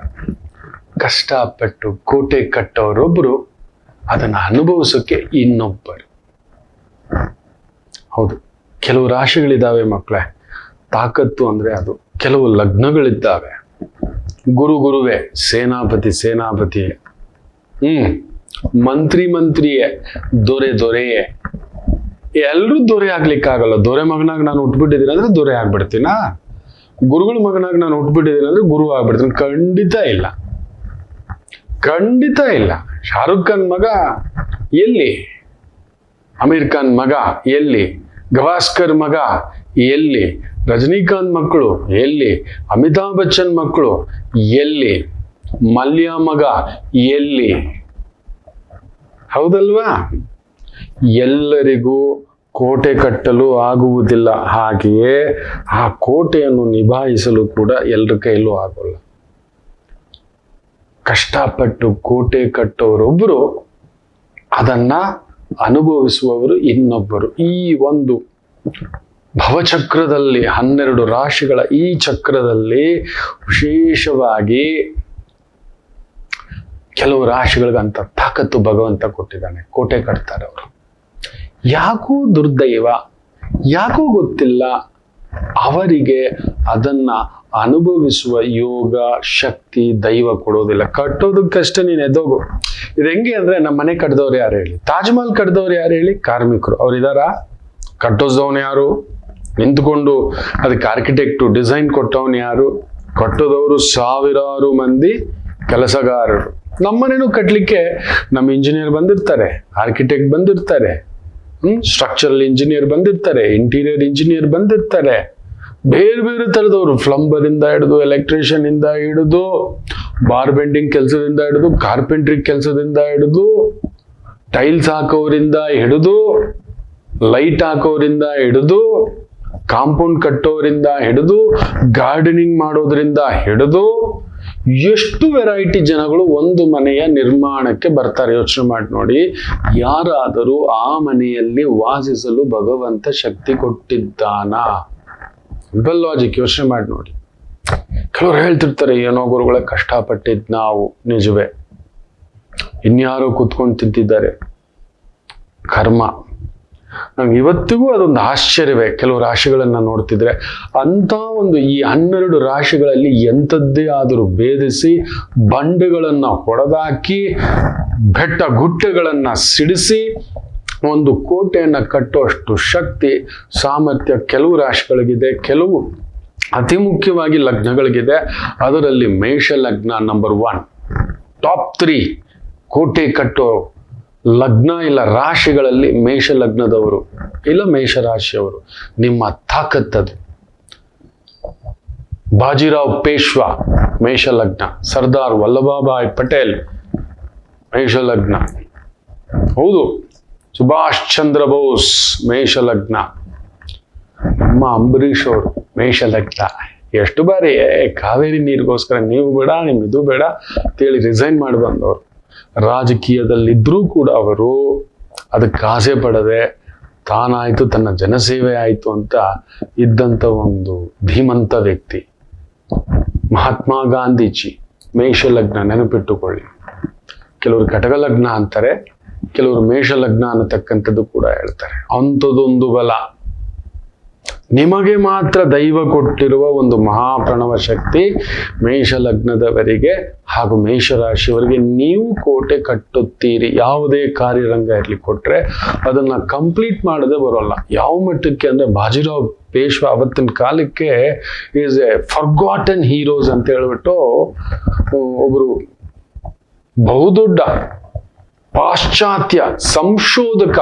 ಕಷ್ಟಪಟ್ಟು ಕೋಟೆ ಕಟ್ಟೋರೊಬ್ಬರು, ಅದನ್ನು ಅನುಭವಿಸೋಕೆ ಇನ್ನೊಬ್ಬರು. ಹೌದು, ಕೆಲವು ರಾಶಿಗಳಿದ್ದಾವೆ ಮಕ್ಕಳೇ, ತಾಕತ್ತು ಅಂದ್ರೆ ಅದು. ಕೆಲವು ಲಗ್ನಗಳಿದ್ದಾವೆ, ಗುರುವೇ ಸೇನಾಪತಿ. ಮಂತ್ರಿಯೇ, ದೊರೆಯೇ. ಎಲ್ರೂ ದೊರೆ ಆಗ್ಲಿಕ್ಕಾಗಲ್ಲ. ದೊರೆ ಮಗನಾಗ ನಾನು ಹುಟ್ಬಿಟ್ಟಿದ್ದೀನಿ ಅಂದ್ರೆ ದೊರೆ ಆಗ್ಬಿಡ್ತೀನಾ? ಗುರುಗಳ ಮಗನಾಗ ನಾನು ಹುಟ್ಬಿಟ್ಟಿದ್ದೀನಿ ಅಂದ್ರೆ ಗುರು ಆಗ್ಬಿಡ್ತೀನಿ? ಖಂಡಿತ ಇಲ್ಲ. ಶಾರುಖ್ ಖಾನ್ ಮಗ ಎಲ್ಲಿ? ಅಮೀರ್ ಖಾನ್ ಮಗ ಎಲ್ಲಿ? ಗವಾಸ್ಕರ್ ಮಗ ಎಲ್ಲಿ? ರಜನಿಕಾಂತ್ ಮಕ್ಕಳು ಎಲ್ಲಿ? ಅಮಿತಾಬ್ ಬಚ್ಚನ್ ಮಕ್ಕಳು ಎಲ್ಲಿ? ಮಲ್ಯ ಮಗ ಎಲ್ಲಿ? ಹೌದಲ್ವಾ? ಎಲ್ಲರಿಗೂ ಕೋಟೆ ಕಟ್ಟಲು ಆಗುವುದಿಲ್ಲ. ಹಾಗೆಯೇ ಆ ಕೋಟೆಯನ್ನು ನಿಭಾಯಿಸಲು ಕೂಡ ಎಲ್ಲರ ಕೈಲೂ ಆಗೋಲ್ಲ. ಕಷ್ಟಪಟ್ಟು ಕೋಟೆ ಕಟ್ಟೋರೊಬ್ಬರು, ಅದನ್ನ ಅನುಭವಿಸುವವರು ಇನ್ನೊಬ್ಬರು. ಈ ಒಂದು ಭವಚಕ್ರದಲ್ಲಿ 12 ರಾಶಿಗಳ ಈ ಚಕ್ರದಲ್ಲಿ ವಿಶೇಷವಾಗಿ ಕೆಲವು ರಾಶಿಗಳಿಗಂತ ತಾಕತ್ತು ಭಗವಂತ ಕೊಟ್ಟಿದ್ದಾನೆ. ಕೋಟೆ ಕಟ್ತಾರೆ ಅವರು. ಯಾಕೋ ದುರ್ದೈವ, ಯಾಕೋ ಗೊತ್ತಿಲ್ಲ, ಅವರಿಗೆ ಅದನ್ನ ಅನುಭವಿಸುವ ಯೋಗ ಶಕ್ತಿ ದೈವ ಕೊಡೋದಿಲ್ಲ. ಕಟ್ಟೋದಕ್ಕಷ್ಟೇ ನೀನು ಎದ್ದೋಗು. ಇದು ಹೆಂಗೆ ಅಂದ್ರೆ, ನಮ್ಮ ಮನೆ ಕಟ್ಟಿದವ್ರು ಯಾರು ಹೇಳಿ? ತಾಜ್ ಮಹಲ್ ಕಟ್ಟಿದವ್ರು ಯಾರು ಹೇಳಿ? ಕಾರ್ಮಿಕರು. ಅವ್ರು ಇದಾರ? ಕಟ್ಟೋದವನು ಯಾರು? ನಿಂತ್ಕೊಂಡು ಅದಕ್ಕೆ ಆರ್ಕಿಟೆಕ್ಟು ಡಿಸೈನ್ ಕೊಟ್ಟವನು ಯಾರು? ಕಟ್ಟೋದವರು ಸಾವಿರಾರು ಮಂದಿ ಕೆಲಸಗಾರರು. ನಮ್ಮನೇನು ಕಟ್ಟಲಿಕ್ಕೆ ನಮ್ಮ ಇಂಜಿನಿಯರ್ ಬಂದಿರ್ತಾರೆ, ಆರ್ಕಿಟೆಕ್ಟ್ ಬಂದಿರ್ತಾರೆ, ಸ್ಟ್ರಕ್ಚರಲ್ ಇಂಜಿನಿಯರ್ ಬಂದಿರ್ತಾರೆ, ಇಂಟೀರಿಯರ್ ಇಂಜಿನಿಯರ್ ಬಂದಿರ್ತಾರೆ, ಬೇರೆ ಬೇರೆ ತರದವರು, ಪ್ಲಂಬರ್ ಇಂದ ಹಿಡಿದು ಎಲೆಕ್ಟ್ರಿಷಿಯನ್ ಇಂದ ಹಿಡಿದು ಬಾರ್ ಬೆಂಡಿಂಗ್ ಕೆಲಸದಿಂದ ಹಿಡಿದು ಕಾರ್ಪೆಂಟ್ರಿ ಕೆಲಸದಿಂದ ಹಿಡಿದು ಟೈಲ್ಸ್ ಹಾಕೋರಿಂದ ಹಿಡಿದು ಲೈಟ್ ಹಾಕೋರಿಂದ ಹಿಡಿದು ಕಾಂಪೌಂಡ್ ಕಟ್ಟೋರಿಂದ ಹಿಡಿದು ಗಾರ್ಡನಿಂಗ್ ಮಾಡೋದ್ರಿಂದ ಹಿಡಿದು ಎಷ್ಟು ವೆರೈಟಿ ಜನಗಳು ಒಂದು ಮನೆಯ ನಿರ್ಮಾಣಕ್ಕೆ ಬರ್ತಾರೆ. ಯೋಚನೆ ಮಾಡಿ ನೋಡಿ. ಯಾರಾದರೂ ಆ ಮನೆಯಲ್ಲಿ ವಾಸಿಸಲು ಭಗವಂತ ಶಕ್ತಿ ಕೊಟ್ಟಿದ್ದಾನ? Simple logic. ಯೋಚನೆ ಮಾಡಿ ನೋಡಿ. ಕೆಲವರು ಹೇಳ್ತಿರ್ತಾರೆ, ಏನೋ ಗುರುಗಳ ಕಷ್ಟಪಟ್ಟಿದ್ ನಾವು. ನಿಜವೇ. ಇನ್ಯಾರೋ ಕೂತ್ಕೊಂಡು ತಿಂತಿದ್ದಾರೆ. ಕರ್ಮ. ನಮ್ಗೆ ಇವತ್ತಿಗೂ ಅದೊಂದು ಆಶ್ಚರ್ಯವೇ. ಕೆಲವು ರಾಶಿಗಳನ್ನ ನೋಡ್ತಿದ್ರೆ ಅಂತ ಒಂದು ಈ 12 ರಾಶಿಗಳಲ್ಲಿ ಎಂಥದ್ದೇ ಆದರೂ ಭೇದಿಸಿ ಬಂಡೆಗಳನ್ನ ಹೊಡೆದಾಕಿ ಬೆಟ್ಟ ಗುಡ್ಡಗಳನ್ನ ಸಿಡಿಸಿ ಒಂದು ಕೋಟೆಯನ್ನ ಕಟ್ಟುವಷ್ಟು ಶಕ್ತಿ ಸಾಮರ್ಥ್ಯ ಕೆಲವು ರಾಶಿಗಳಿಗಿದೆ. ಕೆಲವು ಅತಿ ಮುಖ್ಯವಾಗಿ ಲಗ್ನಗಳಿಗಿದೆ. ಅದರಲ್ಲಿ ಮೇಷ ಲಗ್ನ ನಂಬರ್ 1, ಟಾಪ್ 3 ಕೋಟೆ ಕಟ್ಟೋ ಲಗ್ನ ಇಲ್ಲ ರಾಶಿಗಳಲ್ಲಿ ಮೇಷ ಲಗ್ನದವರು ಇಲ್ಲ ಮೇಷ ರಾಶಿಯವರು. ನಿಮ್ಮ ತಾಕತ್ತದು. ಬಾಜಿರಾವ್ ಪೇಶ್ವಾ ಮೇಷ ಲಗ್ನ, ಸರ್ದಾರ್ ವಲ್ಲಭಭಾಯ್ ಪಟೇಲ್ ಮೇಷ ಲಗ್ನ, ಹೌದು, ಸುಭಾಷ್ ಚಂದ್ರ ಬೋಸ್ ಮೇಷ ಲಗ್ನ, ನಮ್ಮ ಅಂಬರೀಷ್ ಅವರು ಮೇಷ ಲಗ್ನ. ಎಷ್ಟು ಬಾರಿ ಕಾವೇರಿ ನೀರಿಗೋಸ್ಕರ ನೀವು ಬೇಡ, ನಿಮ್ಮಿದು ಬೇಡ ಅಂತೇಳಿ ರಿಸೈನ್ ಮಾಡಿ ಬಂದವರು. ರಾಜಕೀಯದಲ್ಲಿದ್ರೂ ಕೂಡ ಅವರು ಅದಕ್ಕೆ ಆಸೆ ಪಡದೆ ತಾನಾಯ್ತು, ತನ್ನ ಜನಸೇವೆ ಆಯ್ತು ಅಂತ ಇದ್ದಂಥ ಒಂದು ಧೀಮಂತ ವ್ಯಕ್ತಿ ಮಹಾತ್ಮ ಗಾಂಧೀಜಿ ಮೇಷ ಲಗ್ನ. ನೆನಪಿಟ್ಟುಕೊಳ್ಳಿ. ಕೆಲವರು ಕಟಕ ಲಗ್ನ ಅಂತಾರೆ, ಕೆಲವರು ಮೇಷ ಲಗ್ನ ಅನ್ನತಕ್ಕಂಥದ್ದು ಕೂಡ ಹೇಳ್ತಾರೆ. ಅಂಥದ್ದೊಂದು ಬಲ ನಿಮಗೆ ಮಾತ್ರ ದೈವ ಕೊಟ್ಟಿರುವ ಒಂದು ಮಹಾಪ್ರಣವ ಶಕ್ತಿ ಮೇಷ ಲಗ್ನದವರಿಗೆ ಹಾಗೂ ಮೇಷರಾಶಿಯವರಿಗೆ. ನೀವು ಕೋಟೆ ಕಟ್ಟುತ್ತೀರಿ. ಯಾವುದೇ ಕಾರ್ಯರಂಗ ಇರಲಿ ಕೊಟ್ರೆ ಅದನ್ನ ಕಂಪ್ಲೀಟ್ ಮಾಡದೆ ಬರೋಲ್ಲ. ಯಾವ ಮಟ್ಟಕ್ಕೆ ಅಂದ್ರೆ, ಬಾಜಿರಾವ್ ಪೇಶ್ವಾ ಅವತ್ತಿನ ಕಾಲಕ್ಕೆ ಈಸ್ ಎ ಫರ್ಗಾಟನ್ ಹೀರೋಸ್ ಅಂತ ಹೇಳ್ಬಿಟ್ಟು ಒಬ್ರು ಬಹುದೊಡ್ಡ ಪಾಶ್ಚಾತ್ಯ ಸಂಶೋಧಕ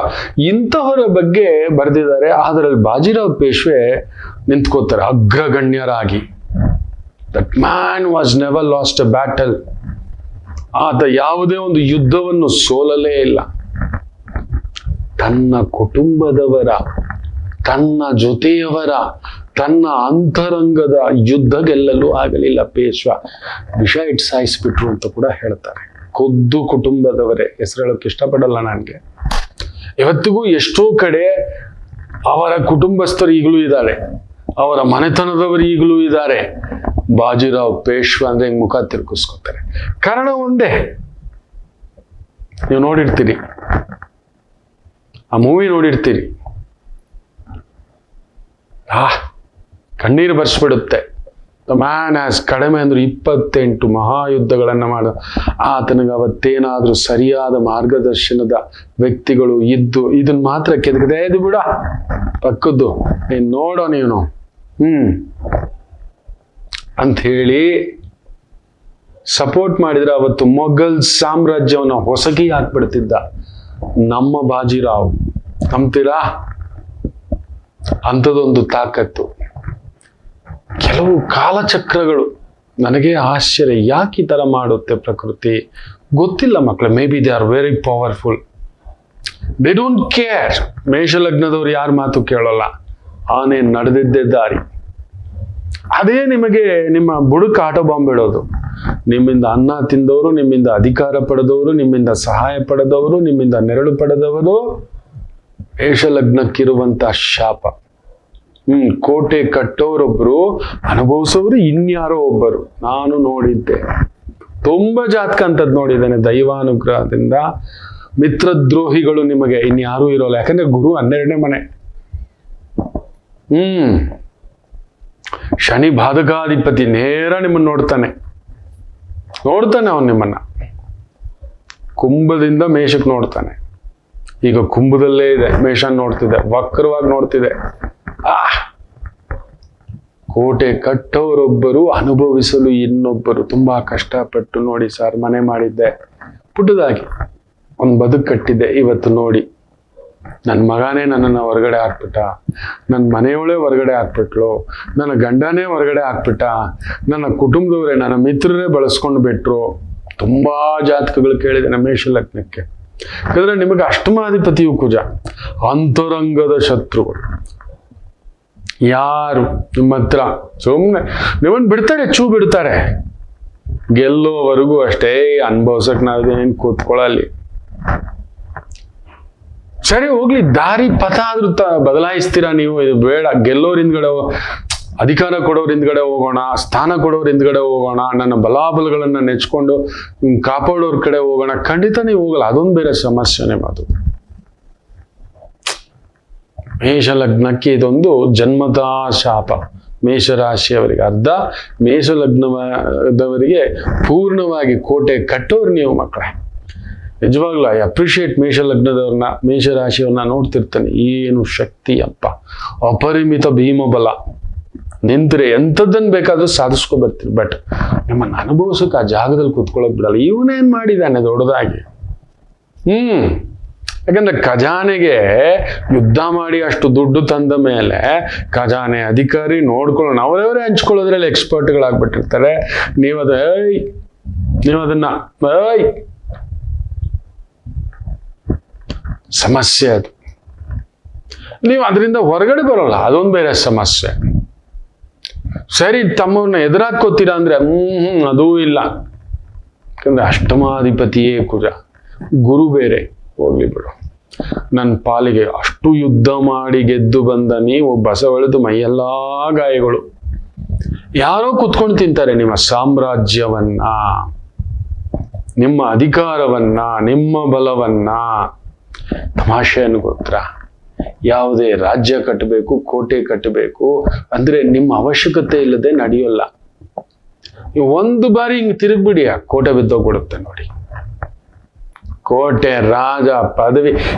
ಇಂತಹವರ ಬಗ್ಗೆ ಬರೆದಿದ್ದಾರೆ. ಅದರಲ್ಲಿ ಬಾಜಿರಾವ್ ಪೇಶ್ವೆ ನಿಂತ್ಕೋತಾರೆ ಅಗ್ರಗಣ್ಯರಾಗಿ. That man was never lost a battle. ಆತ ಯಾವುದೇ ಒಂದು ಯುದ್ಧವನ್ನು ಸೋಲಲೇ ಇಲ್ಲ. ತನ್ನ ಕುಟುಂಬದವರ, ತನ್ನ ಜೊತೆಯವರ, ತನ್ನ ಅಂತರಂಗದ ಯುದ್ಧ ಗೆಲ್ಲಲು ಆಗಲಿಲ್ಲ ಪೇಶ್ವಾ. ವಿಷ ಇಟ್ ಸಾಯಿಸ್ಬಿಟ್ರು ಅಂತ ಕೂಡ ಹೇಳ್ತಾರೆ. ಖುದ್ದು ಕುಟುಂಬದವರೇ. ಹೆಸರು ಹೇಳೋಕೆ ಇಷ್ಟಪಡಲ್ಲ ನನಗೆ. ಇವತ್ತಿಗೂ ಎಷ್ಟೋ ಕಡೆ ಅವರ ಕುಟುಂಬಸ್ಥರು ಈಗಲೂ ಇದ್ದಾರೆ, ಅವರ ಮನೆತನದವರು ಈಗಲೂ ಇದ್ದಾರೆ. ಬಾಜಿರಾವ್ ಪೇಶ್ವಾ ಅಂದ್ರೆ ಮುಖ ತಿರುಗಿಸ್ಕೊತಾರೆ. ಕಾರಣ ಒಂದೇ, ನೀವು ನೋಡಿರ್ತೀರಿ, ಆ ಮೂವಿ ನೋಡಿರ್ತೀರಿ. ಕಣ್ಣೀರು ಬರ್ಸ್ಬಿಡುತ್ತೆ. ದ ಮ್ಯಾನ್ ಹ್ಯಾಸ್ ಕಡಿಮೆ ಅಂದ್ರೆ 28 ಮಹಾಯುದ್ಧಗಳನ್ನು ಮಾಡ ಆತನಿಗೆ ಅವತ್ತೇನಾದ್ರೂ ಸರಿಯಾದ ಮಾರ್ಗದರ್ಶನದ ವ್ಯಕ್ತಿಗಳು ಇದ್ದು ಇದನ್ನ ಮಾತ್ರ ಕೆದಕದೆ ಇದು ಬಿಡ ಪಕ್ಕದ್ದು ನೀನ್ ನೋಡೋ ನೀನು ಅಂತ ಹೇಳಿ ಸಪೋರ್ಟ್ ಮಾಡಿದ್ರೆ ಅವತ್ತು ಮೊಘಲ್ ಸಾಮ್ರಾಜ್ಯವನ್ನ ಹೊಸಕಿ ಹಾಕ್ಬಿಡ್ತಿದ್ದ ನಮ್ಮ ಬಾಜಿರಾವ್. ನಂಬ್ತೀರಾ? ಅಂಥದೊಂದು ತಾಕತ್ತು. ಕೆಲವು ಕಾಲಚಕ್ರಗಳು ನನಗೆ ಆಶ್ಚರ್ಯ, ಯಾಕೆ ಈ ತರ ಮಾಡುತ್ತೆ ಪ್ರಕೃತಿ ಗೊತ್ತಿಲ್ಲ ಮಕ್ಕಳೇ. Maybe they are very powerful, they don't care. ಮೇಷಲಗ್ನದವ್ರು ಯಾರ ಮಾತು ಕೇಳೋಲ್ಲ, ಆನೆ ನಡೆದಿದ್ದೇ ದಾರಿ. ಅದೇ ನಿಮಗೆ ನಿಮ್ಮ ಬುಡಕ್ಕೆ ಆಟೋ ಬಾಂಬ್ ಇಡೋದು. ನಿಮ್ಮಿಂದ ಅನ್ನ ತಿಂದವರು, ನಿಮ್ಮಿಂದ ಅಧಿಕಾರ ಪಡೆದವರು, ನಿಮ್ಮಿಂದ ಸಹಾಯ ಪಡೆದವರು, ನಿಮ್ಮಿಂದ ನೆರಳು ಪಡೆದವರು ಮೇಷಲಗ್ನಕ್ಕಿರುವಂತ ಶಾಪ. ಕೋಟೆ ಕಟ್ಟೋರೊಬ್ರು, ಅನುಭವಿಸೋರು ಇನ್ಯಾರೋ ಒಬ್ಬರು. ನಾನು ನೋಡಿದ್ದೆ, ತುಂಬಾ ಜಾತಕ ಅಂತದ್ ನೋಡಿದ್ದೇನೆ. ದೈವಾನುಗ್ರಹದಿಂದ ಮಿತ್ರದ್ರೋಹಿಗಳು ನಿಮಗೆ ಇನ್ಯಾರೂ ಇರೋಲ್ಲ. ಯಾಕಂದ್ರೆ ಗುರು 12ನೇ ಮನೆ. ಶನಿ ಬಾಧಕಾಧಿಪತಿ ನೇರ ನಿಮ್ಮನ್ನ ನೋಡ್ತಾನೆ ಅವನು ನಿಮ್ಮನ್ನ. ಕುಂಭದಿಂದ ಮೇಷಕ್ಕೆ ನೋಡ್ತಾನೆ. ಈಗ ಕುಂಭದಲ್ಲೇ ಇದೆ, ಮೇಷನ್ ನೋಡ್ತಿದೆ, ವಕ್ರವಾಗಿ ನೋಡ್ತಿದೆ. ಕೋಟೆ ಕಟ್ಟೋರೊಬ್ಬರು, ಅನುಭವಿಸಲು ಇನ್ನೊಬ್ಬರು. ತುಂಬಾ ಕಷ್ಟಪಟ್ಟು ನೋಡಿ ಸರ್, ಮನೆ ಮಾಡಿದ್ದೆ, ಪುಟ್ಟದಾಗಿ ಒಂದು ಬದುಕು ಕಟ್ಟಿದ್ದೆ. ಇವತ್ತು ನೋಡಿ ನನ್ನ ಮಗನೇ ನನ್ನನ್ನು ಹೊರಗಡೆ ಹಾಕ್ಬಿಟ್ಟ, ನನ್ನ ಮನೆಯವಳೇ ಹೊರಗಡೆ ಹಾಕ್ಬಿಟ್ಲು, ನನ್ನ ಗಂಡನೇ ಹೊರಗಡೆ ಹಾಕ್ಬಿಟ್ಟ, ನನ್ನ ಕುಟುಂಬದವರೇ, ನನ್ನ ಮಿತ್ರರೇ ಬಳಸ್ಕೊಂಡು ಬಿಟ್ರು. ತುಂಬಾ ಜಾತಕಗಳು ಕೇಳಿದೆ ಮೇಷಲಗ್ನಕ್ಕೆ. ಯಾಕಂದ್ರೆ ನಿಮಗೆ ಅಷ್ಟಮಾಧಿಪತಿಯು ಕುಜ. ಅಂತರಂಗದ ಶತ್ರುಗಳು ಯಾರು ನಿಮ್ಮ ಹತ್ರ ಸುಮ್ಮನೆ ನಿಮ್ಮನ್ನು ಬಿಡ್ತಾರೆ, ಬಿಡ್ತಾರೆ. ಗೆಲ್ಲೋವರೆಗೂ ಅಷ್ಟೇ ಅನುಭವಿಸಕ್ ನಾವೇನೇನು ಕೂತ್ಕೊಳ್ಳಲ್ಲಿ. ಸರಿ ಹೋಗ್ಲಿ, ದಾರಿ ಪಥ ಆದ್ರೂ ಬದಲಾಯಿಸ್ತೀರಾ ನೀವು. ಇದು ಬೇಡ. ಗೆಲ್ಲೋರ್ ಹಿಂದ್ಗಡೆ, ಅಧಿಕಾರ ಕೊಡೋರ್ ಹಿಂದ್ಗಡೆ ಹೋಗೋಣ, ಸ್ಥಾನ ಕೊಡೋರ್ ಹಿಂದ್ಗಡೆ ಹೋಗೋಣ, ನನ್ನ ಬಲಾಬಲಗಳನ್ನ ನೆಚ್ಕೊಂಡು ಕಾಪಾಡೋರ್ ಕಡೆ ಹೋಗೋಣ, ಖಂಡಿತ ನೀವು ಹೋಗಲ್ಲ. ಅದೊಂದು ಬೇರೆ ಸಮಸ್ಯೆನೇ ಮಾತು. ಮೇಷಲಗ್ನಕ್ಕೆ ಇದೊಂದು ಜನ್ಮತಾ ಶಾಪ. ಮೇಷರಾಶಿಯವರಿಗೆ ಅರ್ಧ, ಮೇಷಲಗ್ನದವರಿಗೆ ಪೂರ್ಣವಾಗಿ ಕೋಟೆ ಕಟ್ಟೋರು ನೀವು ಮಕ್ಕಳೇ. ನಿಜವಾಗ್ಲೂ ಐ ಅಪ್ರಿಷಿಯೇಟ್ ಮೇಷಲಗ್ನದವ್ರನ್ನ, ಮೇಷರಾಶಿಯವ್ರನ್ನ ನೋಡ್ತಿರ್ತಾನೆ. ಏನು ಶಕ್ತಿ ಅಪ್ಪ, ಅಪರಿಮಿತ ಭೀಮಬಲ. ನಿಂತ್ರೆ ಎಂಥದ್ದನ್ನು ಬೇಕಾದ್ರೂ ಸಾಧಿಸ್ಕೊ ಬರ್ತೀರಿ. ಬಟ್ ನಿಮ್ಮನ್ನು ಅನುಭವಿಸೋಕೆ ಆ ಜಾಗದಲ್ಲಿ ಕುತ್ಕೊಳ್ಳೋಕೆ ಬಿಡಲ್ಲ. ಇವನೇನ್ ಮಾಡಿದ್ದಾನೆ ದೊಡ್ಡದಾಗಿ? ಯಾಕಂದ್ರೆ ಖಜಾನೆಗೆ ಯುದ್ಧ ಮಾಡಿ ಅಷ್ಟು ದುಡ್ಡು ತಂದ ಮೇಲೆ ಖಜಾನೆ ಅಧಿಕಾರಿ ನೋಡ್ಕೊಳ್ಳೋಣ, ಅವರವರೇ ಹಂಚ್ಕೊಳ್ಳೋದ್ರಲ್ಲಿ ಎಕ್ಸ್ಪರ್ಟ್ಗಳಾಗ್ಬಿಟ್ಟಿರ್ತಾರೆ. ನೀವದನ್ನ ಸಮಸ್ಯೆ ಅದು. ನೀವು ಅದರಿಂದ ಹೊರಗಡೆ ಬರೋಲ್ಲ, ಅದೊಂದು ಬೇರೆ ಸಮಸ್ಯೆ. ಸರಿ, ತಮ್ಮವನ್ನ ಎದುರಾಕೋತೀರಾ ಅಂದ್ರೆ ಅದೂ ಇಲ್ಲ. ಯಾಕಂದ್ರೆ ಅಷ್ಟಮಾಧಿಪತಿಯೇ ಕುಜ, ಗುರು ಬೇರೆ. ಹೋಗ್ಲಿ ಬಿಡು, ನನ್ನ ಪಾಲಿಗೆ ಅಷ್ಟು ಯುದ್ಧ ಮಾಡಿ ಗೆದ್ದು ಬಂದ ನೀವು ಬಸವಳಿದು ಮೈಯೆಲ್ಲಾ ಗಾಯಗಳು. ಯಾರೋ ಕುತ್ಕೊಂಡು ತಿಂತಾರೆ ನಿಮ್ಮ ಸಾಮ್ರಾಜ್ಯವನ್ನ, ನಿಮ್ಮ ಅಧಿಕಾರವನ್ನ, ನಿಮ್ಮ ಬಲವನ್ನ. ತಮಾಷೆಯನ್ನು ಗೊತ್ತಾ? ಯಾವುದೇ ರಾಜ್ಯ ಕಟ್ಟಬೇಕು, ಕೋಟೆ ಕಟ್ಟಬೇಕು ಅಂದ್ರೆ ನಿಮ್ಮ ಅವಶ್ಯಕತೆ ಇಲ್ಲದೆ ನಡೆಯೋಲ್ಲ. ನೀವು ಒಂದು ಬಾರಿ ಹಿಂಗ್ ತಿರುಗ್ಬಿಡಿ, ಆ ಕೋಟೆ ಬಿದ್ದೋಗ್ಬಿಡುತ್ತೆ ನೋಡಿ. ಕೋಟೆ, ರಾಜ, ಪದವಿ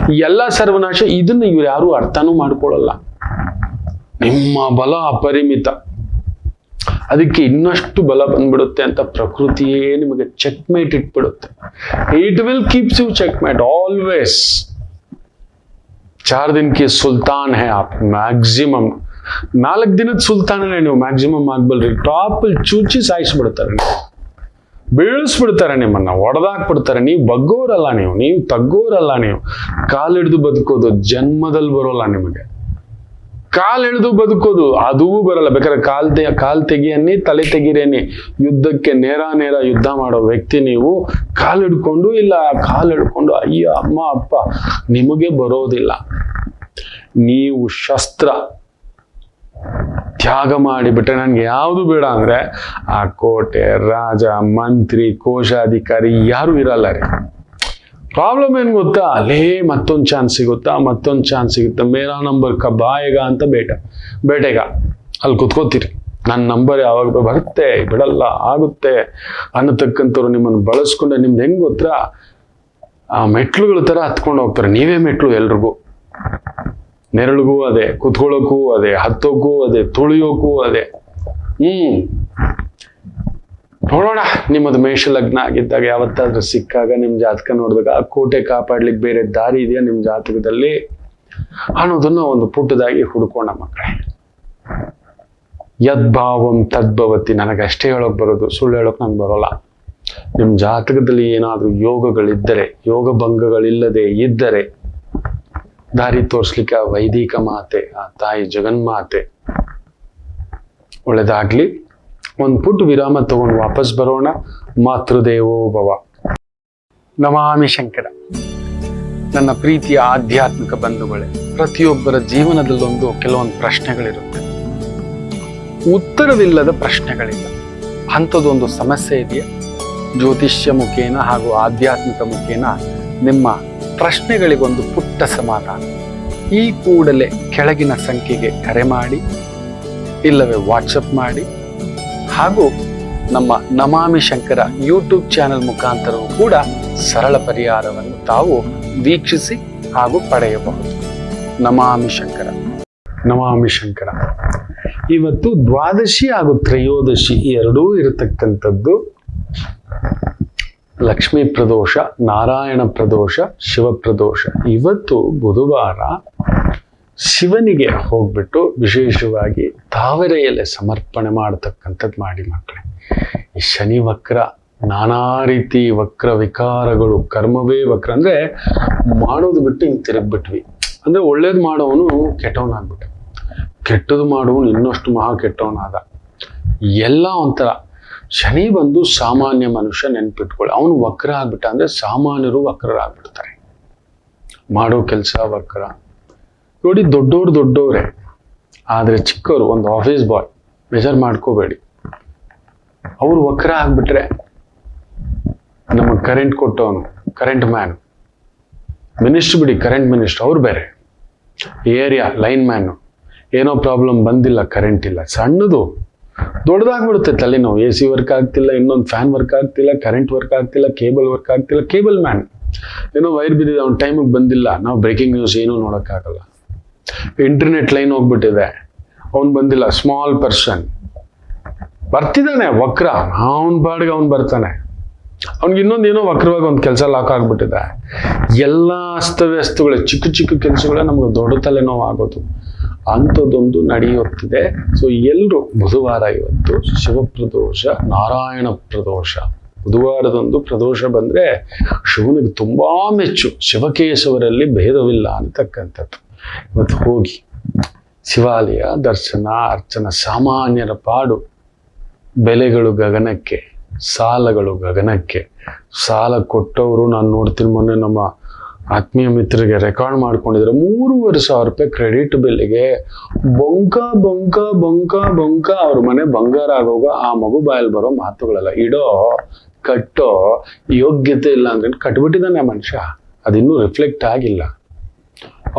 ಎಲ್ಲ ಸರ್ವನಾಶ. ಇದನ್ನ ಇವ್ರು ಯಾರು ಅರ್ಥನೂ ಮಾಡ್ಕೊಳ್ಳಲ್ಲ. ನಿಮ್ಮ ಬಲ ಅಪರಿಮಿತ, ಅದಕ್ಕೆ ಇನ್ನಷ್ಟು ಬಲ ಬಂದ್ಬಿಡುತ್ತೆ ಅಂತ ಪ್ರಕೃತಿಯೇ ನಿಮಗೆ ಚೆಕ್ಮೇಟ್ ಇಟ್ಬಿಡುತ್ತೆ. It will keeps you checkmate always. 4 ದಿನಕ್ಕೆ ಸುಲ್ತಾನ್ ಹೇ ಆಪ್, ಮ್ಯಾಕ್ಸಿಮಮ್ 4 ದಿನದ ಸುಲ್ತಾನನೇ ನೀವು ಮ್ಯಾಕ್ಸಿಮಮ್ ಆಗ್ಬಲ್ರಿ. ಟಾಪ್ ಚೂಚಿ ಸಾಯಿಸ್ಬಿಡ್ತಾರೆ, ಬೀಳಿಸ್ಬಿಡ್ತಾರೆ, ನಿಮ್ಮನ್ನ ಒಡೆದಾಕ್ಬಿಡ್ತಾರೆ. ನೀವು ಬಗ್ಗೋರಲ್ಲ, ನೀವು ತಗ್ಗೋರಲ್ಲ. ನೀವು ಕಾಲಿಡ್ದು ಬದುಕೋದು ಜನ್ಮದಲ್ಲಿ ಬರೋಲ್ಲ ನಿಮಗೆ. ಕಾಲಿಡ್ದು ಬದುಕೋದು ಅದೂ ಬರಲ್ಲ. ಬೇಕಾದ್ರೆ ಕಾಲ್ ತೆಗಿಯನ್ನಿ, ತಲೆ ತೆಗಿರೇನಿ. ಯುದ್ಧಕ್ಕೆ ನೇರ ಯುದ್ಧ ಮಾಡೋ ವ್ಯಕ್ತಿ ನೀವು. ಕಾಲಿಡ್ಕೊಂಡು ಅಯ್ಯ ಅಮ್ಮ ಅಪ್ಪ ನಿಮಗೆ ಬರೋದಿಲ್ಲ. ನೀವು ಶಸ್ತ್ರ ತ್ಯಾಗ ಮಾಡಿಬಿಟ್ರೆ ನನ್ಗೆ ಯಾವುದು ಬೇಡ ಅಂದ್ರೆ ಆ ಕೋಟೆ, ರಾಜ, ಮಂತ್ರಿ, ಕೋಶಾಧಿಕಾರಿ ಯಾರು ಇರಲ್ಲ ರೀ. ಪ್ರಾಬ್ಲಮ್ ಏನ್ ಗೊತ್ತಾ? ಅಲ್ಲೇ ಮತ್ತೊಂದು ಚಾನ್ಸ್ ಸಿಗುತ್ತಾ, ಮೇರಾ ನಂಬರ್ ಕಬಾಯಗ ಅಂತ ಬೇಟೆಗ ಅಲ್ಲಿ ಕುತ್ಕೋತೀರಿ. ನನ್ನ ನಂಬರ್ ಯಾವಾಗ ಬರುತ್ತೆ ಬಿಡಲ್ಲ ಆಗುತ್ತೆ ಅನ್ನತಕ್ಕಂಥವ್ರು ನಿಮ್ಮನ್ನು ಬಳಸ್ಕೊಂಡ್ರೆ ನಿಮ್ದು ಹೆಂಗ್ ಗೊತ್ತಾ, ಆ ಮೆಟ್ಲುಗಳ ತರ ಹತ್ಕೊಂಡು ಹೋಗ್ತಾರೆ. ನೀವೇ ಮೆಟ್ಲು ಎಲ್ರಿಗೂ, ನೆರಳಿಗೂ ಅದೇ, ಕುತ್ಕೊಳ್ಳೋಕ್ಕೂ ಅದೇ, ಹತ್ತೋಕ್ಕೂ ಅದೇ, ತುಳಿಯೋಕ್ಕೂ ಅದೇ. ನೋಡೋಣ, ನಿಮ್ಮದು ಮೇಷ ಲಗ್ನ ಆಗಿದ್ದಾಗ ಯಾವತ್ತಾದ್ರೂ ಸಿಕ್ಕಾಗ ನಿಮ್ ಜಾತಕ ನೋಡಿದಾಗ ಆ ಕೋಟೆ ಕಾಪಾಡ್ಲಿಕ್ಕೆ ಬೇರೆ ದಾರಿ ಇದೆಯಾ ನಿಮ್ ಜಾತಕದಲ್ಲಿ ಅನ್ನೋದನ್ನ ಒಂದು ಪುಟ್ಟದಾಗಿ ಹುಡ್ಕೋಣ ಮಕ್ಕಳೇ. ಯದ್ಭಾವಂ ತದ್ಭವತಿ, ನನಗಷ್ಟೇ ಹೇಳೋಕ್ ಬರೋದು, ಸುಳ್ಳು ಹೇಳೋಕ್ ನಂಗೆ ಬರೋಲ್ಲ. ನಿಮ್ ಜಾತಕದಲ್ಲಿ ಏನಾದ್ರೂ ಯೋಗಗಳಿದ್ದರೆ, ಯೋಗ ಭಂಗಗಳಿಲ್ಲದೆ ಇದ್ದರೆ ದಾರಿ ತೋರಿಸ್ಲಿಕ್ಕೆ ಆ ವೈದಿಕ ಮಾತೆ, ಆ ತಾಯಿ ಜಗನ್ಮಾತೆ ಒಳ್ಳೇದಾಗ್ಲಿ. ಒಂದು ಪುಟ್ಟ ವಿರಾಮ ತಗೊಂಡು ವಾಪಸ್ ಬರೋಣ. ಮಾತೃದೇವೋ ಭವ. ನಮಾಮಿ ಶಂಕರ. ನನ್ನ ಪ್ರೀತಿಯ ಆಧ್ಯಾತ್ಮಿಕ ಬಂಧುಗಳೇ, ಪ್ರತಿಯೊಬ್ಬರ ಜೀವನದಲ್ಲೊಂದು ಕೆಲವೊಂದು ಪ್ರಶ್ನೆಗಳಿರುತ್ತೆ, ಉತ್ತರವಿಲ್ಲದ ಪ್ರಶ್ನೆಗಳಿಲ್ಲ. ಅಂಥದ್ದೊಂದು ಸಮಸ್ಯೆ ಇದೆಯಾ? ಜ್ಯೋತಿಷ್ಯ ಮುಖೇನ ಹಾಗೂ ಆಧ್ಯಾತ್ಮಿಕ ಮುಖೇನ ನಿಮ್ಮ ಪ್ರಶ್ನೆಗಳಿಗೊಂದು ಪುಟ್ಟ ಸಮಾಧಾನ. ಈ ಕೂಡಲೇ ಕೆಳಗಿನ ಸಂಖ್ಯೆಗೆ ಕರೆ ಮಾಡಿ, ಇಲ್ಲವೇ ವಾಟ್ಸಪ್ ಮಾಡಿ, ಹಾಗೂ ನಮ್ಮ ನಮಾಮಿ ಶಂಕರ ಯೂಟ್ಯೂಬ್ ಚಾನೆಲ್ ಮುಖಾಂತರವೂ ಕೂಡ ಸರಳ ಪರಿಹಾರವನ್ನು ತಾವು ವೀಕ್ಷಿಸಿ ಹಾಗೂ ಪಡೆಯಬಹುದು. ನಮಾಮಿ ಶಂಕರ. ನಮಾಮಿ ಶಂಕರ. ಇವತ್ತು ದ್ವಾದಶಿ ಹಾಗೂ ತ್ರಯೋದಶಿ ಎರಡೂ ಇರತಕ್ಕಂಥದ್ದು. ಲಕ್ಷ್ಮೀ ಪ್ರದೋಷ, ನಾರಾಯಣ ಪ್ರದೋಷ, ಶಿವ ಪ್ರದೋಷ. ಇವತ್ತು ಬುಧವಾರ ಶಿವನಿಗೆ ಹೋಗ್ಬಿಟ್ಟು ವಿಶೇಷವಾಗಿ ತಾವರೆ ಎಲೆ ಸಮರ್ಪಣೆ ಮಾಡತಕ್ಕಂಥದ್ದು ಮಾಡಿ ಮಕ್ಕಳೇ. ಈ ಶನಿ ವಕ್ರ, ನಾನಾ ರೀತಿ ವಕ್ರ ವಿಕಾರಗಳು, ಕರ್ಮವೇ ವಕ್ರ ಅಂದ್ರೆ ಮಾಡೋದು ಬಿಟ್ಟು ಹಿಂಗೆ ತಿರುಗ್ಬಿಟ್ವಿ. ಅಂದ್ರೆ ಒಳ್ಳೇದು ಮಾಡೋವನು ಕೆಟ್ಟವನಾಗ್ಬಿಟ್ಟ, ಕೆಟ್ಟದು ಮಾಡುವನು ಇನ್ನಷ್ಟು ಮಹಾ ಕೆಟ್ಟವನಾದ. ಎಲ್ಲ ಒಂಥರ ಶನಿ ಬಂದು ಸಾಮಾನ್ಯ ಮನುಷ್ಯ ನೆನ್ಪಿಟ್ಕೊಳ್ಳಿ, ಅವನು ವಕ್ರ ಆಗ್ಬಿಟ್ಟ ಅಂದ್ರೆ ಸಾಮಾನ್ಯರು ವಕ್ರರಾಗ್ಬಿಡ್ತಾರೆ. ಮಾಡೋ ಕೆಲಸ ವಕ್ರ. ನೋಡಿ, ದೊಡ್ಡವ್ರೇ, ಆದ್ರೆ ಚಿಕ್ಕವರು, ಒಂದು ಆಫೀಸ್ ಬಾಯ್ ಮೆಜರ್ ಮಾಡ್ಕೋಬೇಡಿ, ಅವ್ರು ವಕ್ರ ಆಗ್ಬಿಟ್ರೆ ನಮ್ಮ ಕರೆಂಟ್ ಕೊಟ್ಟವನು, ಕರೆಂಟ್ ಮ್ಯಾನ್, ಮಿನಿಸ್ಟರ್ ಬಿಡಿ, ಕರೆಂಟ್ ಮಿನಿಸ್ಟರ್ ಅವ್ರು ಬೇರೆ, ಏರಿಯಾ ಲೈನ್ ಮ್ಯಾನು, ಏನೋ ಪ್ರಾಬ್ಲಮ್ ಬಂದಿಲ್ಲ, ಕರೆಂಟ್ ಇಲ್ಲ, ಸಣ್ಣದು ದೊಡ್ಡದಾಗ್ಬಿಡುತ್ತೆ ತಲೆನೋವು. AC ವರ್ಕ್ ಆಗ್ತಿಲ್ಲ, ಇನ್ನೊಂದು ಫ್ಯಾನ್ ವರ್ಕ್ ಆಗ್ತಿಲ್ಲ, ಕರೆಂಟ್ ವರ್ಕ್ ಆಗ್ತಿಲ್ಲ, ಕೇಬಲ್ ವರ್ಕ್ ಆಗ್ತಿಲ್ಲ, ಕೇಬಲ್ ಮ್ಯಾನ್ ಏನೋ ವೈರ್ ಬಿದ್ದಿದೆ, ಅವ್ನ ಟೈಮಿಗೆ ಬಂದಿಲ್ಲ, ನಾವು ಬ್ರೇಕಿಂಗ್ ನ್ಯೂಸ್ ಏನೂ ನೋಡೋಕ್ಕಾಗಲ್ಲ. ಇಂಟರ್ನೆಟ್ ಲೈನ್ ಹೋಗ್ಬಿಟ್ಟಿದೆ, ಅವ್ನು ಬಂದಿಲ್ಲ, ಸ್ಮಾಲ್ ಪರ್ಸನ್ ಬರ್ತಿದ್ದಾನೆ ವಕ್ರ, ಅವನ ಬಾಡಿಗೆ ಅವ್ನು ಬರ್ತಾನೆ, ಅವ್ನಿಗೆ ಇನ್ನೊಂದು ಏನೋ ವಕ್ರವಾಗಿ ಒಂದು ಕೆಲಸ ಲಾಕ್ ಆಗ್ಬಿಟ್ಟಿದೆ. ಎಲ್ಲ ಅಸ್ತವ್ಯಸ್ತಗಳು, ಚಿಕ್ಕ ಚಿಕ್ಕ ಕೆಲಸಗಳೇ ನಮ್ಗೆ ದೊಡ್ಡ ತಲೆನೋವು ಆಗೋದು. ಅಂಥದ್ದೊಂದು ನಡೆಯುತ್ತಿದೆ. ಸೊ ಎಲ್ಲರೂ ಬುಧವಾರ, ಇವತ್ತು ಶಿವ ಪ್ರದೋಷ, ನಾರಾಯಣ ಪ್ರದೋಷ. ಬುಧವಾರದೊಂದು ಪ್ರದೋಷ ಬಂದ್ರೆ ಶಿವನಿಗೆ ತುಂಬಾ ಮೆಚ್ಚು, ಶಿವಕೇಶವರಲ್ಲಿ ಭೇದವಿಲ್ಲ ಅಂತಕ್ಕಂಥದ್ದು. ಇವತ್ತು ಹೋಗಿ ಶಿವಾಲಯ ದರ್ಶನ ಅರ್ಚನ. ಸಾಮಾನ್ಯರ ಪಾಡು ಬೆಲೆಗಳು ಗಗನಕ್ಕೆ, ಸಾಲಗಳು ಗಗನಕ್ಕೆ. ಸಾಲ ಕೊಟ್ಟವರು ನಾನು ನೋಡ್ತೀನಿ, ಮೊನ್ನೆ ನಮ್ಮ ಆತ್ಮೀಯ ಮಿತ್ರರಿಗೆ ರೆಕಾರ್ಡ್ ಮಾಡ್ಕೊಂಡಿದ್ರೆ 3,500 ರೂಪಾಯಿ ಕ್ರೆಡಿಟ್ ಬಿಲ್ಗೆ ಬೊಂಕ ಬೊಂಕ ಬೊಂಕ ಬೊಂಕ. ಅವ್ರ ಮನೆ ಬಂಗಾರ ಆಗೋಗ ಆ ಮಗು ಬಾಯಲ್ಲಿ ಬರೋ ಮಾತುಗಳೆಲ್ಲ, ಇಡೋ ಕಟ್ಟೋ ಯೋಗ್ಯತೆ ಇಲ್ಲ ಅಂದ್ರೆ ಕಟ್ಬಿಟ್ಟಿದ್ದಾನೆ ಮನುಷ್ಯ, ಅದಿನ್ನೂ ರಿಫ್ಲೆಕ್ಟ್ ಆಗಿಲ್ಲ.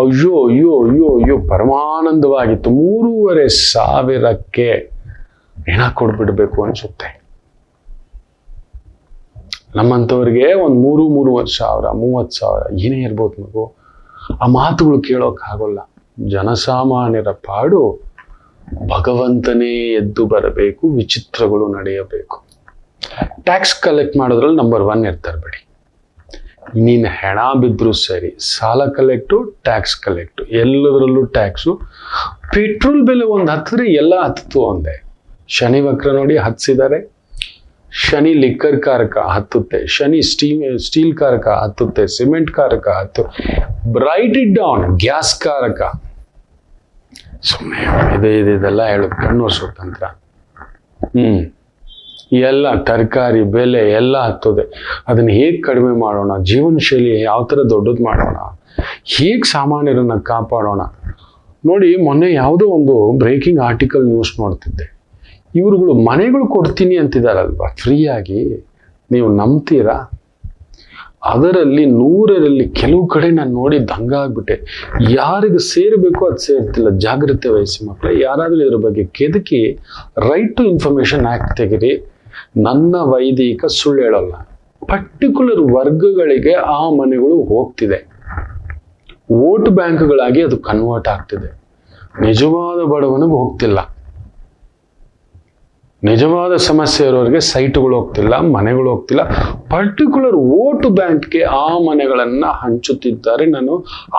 ಅಯ್ಯೋ ಅಯ್ಯೋ ಅಯ್ಯೋ ಅಯ್ಯೋ, ಪರಮಾನಂದವಾಗಿತ್ತು. 3,500 ಹೆಣ ಕೊಡ್ಬಿಡ್ಬೇಕು ಅನ್ಸುತ್ತೆ. ನಮ್ಮಂಥವ್ರಿಗೆ ಒಂದು 3,000, 30,000 ಏನೇ ಇರ್ಬೋದು ಮಗು, ಆ ಮಾತುಗಳು ಕೇಳೋಕ್ ಆಗೋಲ್ಲ. ಜನಸಾಮಾನ್ಯರ ಪಾಡು ಭಗವಂತನೇ ಎದ್ದು ಬರಬೇಕು, ವಿಚಿತ್ರಗಳು ನಡೆಯಬೇಕು. ಟ್ಯಾಕ್ಸ್ ಕಲೆಕ್ಟ್ ಮಾಡೋದ್ರಲ್ಲಿ ನಂಬರ್ 1 ಇರ್ತಾರೆ ಬಿಡಿ. ನೀನು ಹೆಣ ಬಿದ್ರು ಸರಿ, ಸಾಲ ಕಲೆಕ್ಟು, ಟ್ಯಾಕ್ಸ್ ಕಲೆಕ್ಟು, ಎಲ್ಲದರಲ್ಲೂ ಟ್ಯಾಕ್ಸು. ಪೆಟ್ರೋಲ್ ಬೆಲೆ ಒಂದು ಹತ್ತಿದ್ರೆ ಎಲ್ಲ ಹತ್ತಿತು ಒಂದೇ. ಶನಿ ವಕ್ರ ನೋಡಿ ಹತ್ತಿಸಿದ್ದಾರೆ. ಶನಿ ಲಿಕ್ಕರ್ ಕಾರಕ ಹತ್ತುತ್ತೆ, ಶನಿ ಸ್ಟೀಲ್ ಕಾರಕ ಹತ್ತುತ್ತೆ, ಸಿಮೆಂಟ್ ಕಾರಕ ಹತ್ತು, ರೈಟ್ ಇಟ್ ಡೌನ್, ಗ್ಯಾಸ್ ಕಾರಕ. ಸುಮ್ಮನೆ ಇದೆಲ್ಲ ಹೇಳೋದು ಕಣ್ಣು ಸ್ವತಂತ್ರ. ಎಲ್ಲ ತರಕಾರಿ ಬೆಲೆ ಎಲ್ಲ ಹತ್ತದೆ. ಅದನ್ನ ಹೇಗೆ ಕಡಿಮೆ ಮಾಡೋಣ, ಜೀವನ ಶೈಲಿ ಯಾವ ಥರ ದೊಡ್ಡದು ಮಾಡೋಣ, ಹೇಗೆ ಸಾಮಾನ್ಯರನ್ನ ಕಾಪಾಡೋಣ. ನೋಡಿ, ಮೊನ್ನೆ ಯಾವುದೋ ಒಂದು ಬ್ರೇಕಿಂಗ್ ಆರ್ಟಿಕಲ್ ನ್ಯೂಸ್ ನೋಡ್ತಿದ್ದೆ. ಇವ್ರುಗಳು ಮನೆಗಳು ಕೊಡ್ತೀನಿ ಅಂತಿದಾರಲ್ವಾ ಫ್ರೀಯಾಗಿ, ನೀವು ನಂಬ್ತೀರಾ? ಅದರಲ್ಲಿ 100ರಲ್ಲಿ ಕೆಲವು ಕಡೆ ನಾನು ನೋಡಿ ದಂಗಾಗ್ಬಿಟ್ಟೆ. ಯಾರಿಗೆ ಸೇರಬೇಕು ಅದು ಸೇರ್ತಿಲ್ಲ. ಜಾಗ್ರತೆ ವಹಿಸಿ ಮಕ್ಕಳೇ. ಯಾರಾದ್ರೂ ಇದ್ರ ಬಗ್ಗೆ ಕೆದಕಿ ರೈಟ್ ಟು ಇನ್ಫಾರ್ಮೇಶನ್ ಆಕ್ಟ್ ತೆಗಿರಿ. ನನ್ನ ವೈದಿಕ ಸುಳ್ಳು ಹೇಳಲ್ಲ. ಪರ್ಟಿಕ್ಯುಲರ್ ವರ್ಗಗಳಿಗೆ ಆ ಮನೆಗಳು ಹೋಗ್ತಿದೆ. ವೋಟ್ ಬ್ಯಾಂಕ್ಗಳಾಗಿ ಅದು ಕನ್ವರ್ಟ್ ಆಗ್ತಿದೆ. ನಿಜವಾದ ಬಡವನಿಗೆ ಹೋಗ್ತಿಲ್ಲ. ನಿಜವಾದ ಸಮಸ್ಯೆ ಇರೋರಿಗೆ ಸೈಟ್ಗಳು ಹೋಗ್ತಿಲ್ಲ, ಮನೆಗಳು ಹೋಗ್ತಿಲ್ಲ. ಪರ್ಟಿಕ್ಯುಲರ್ ವೋಟ್ ಬ್ಯಾಂಕ್ಗೆ ಆ ಮನೆಗಳನ್ನ ಹಂಚುತ್ತಿದ್ದಾರೆ. ನಾನು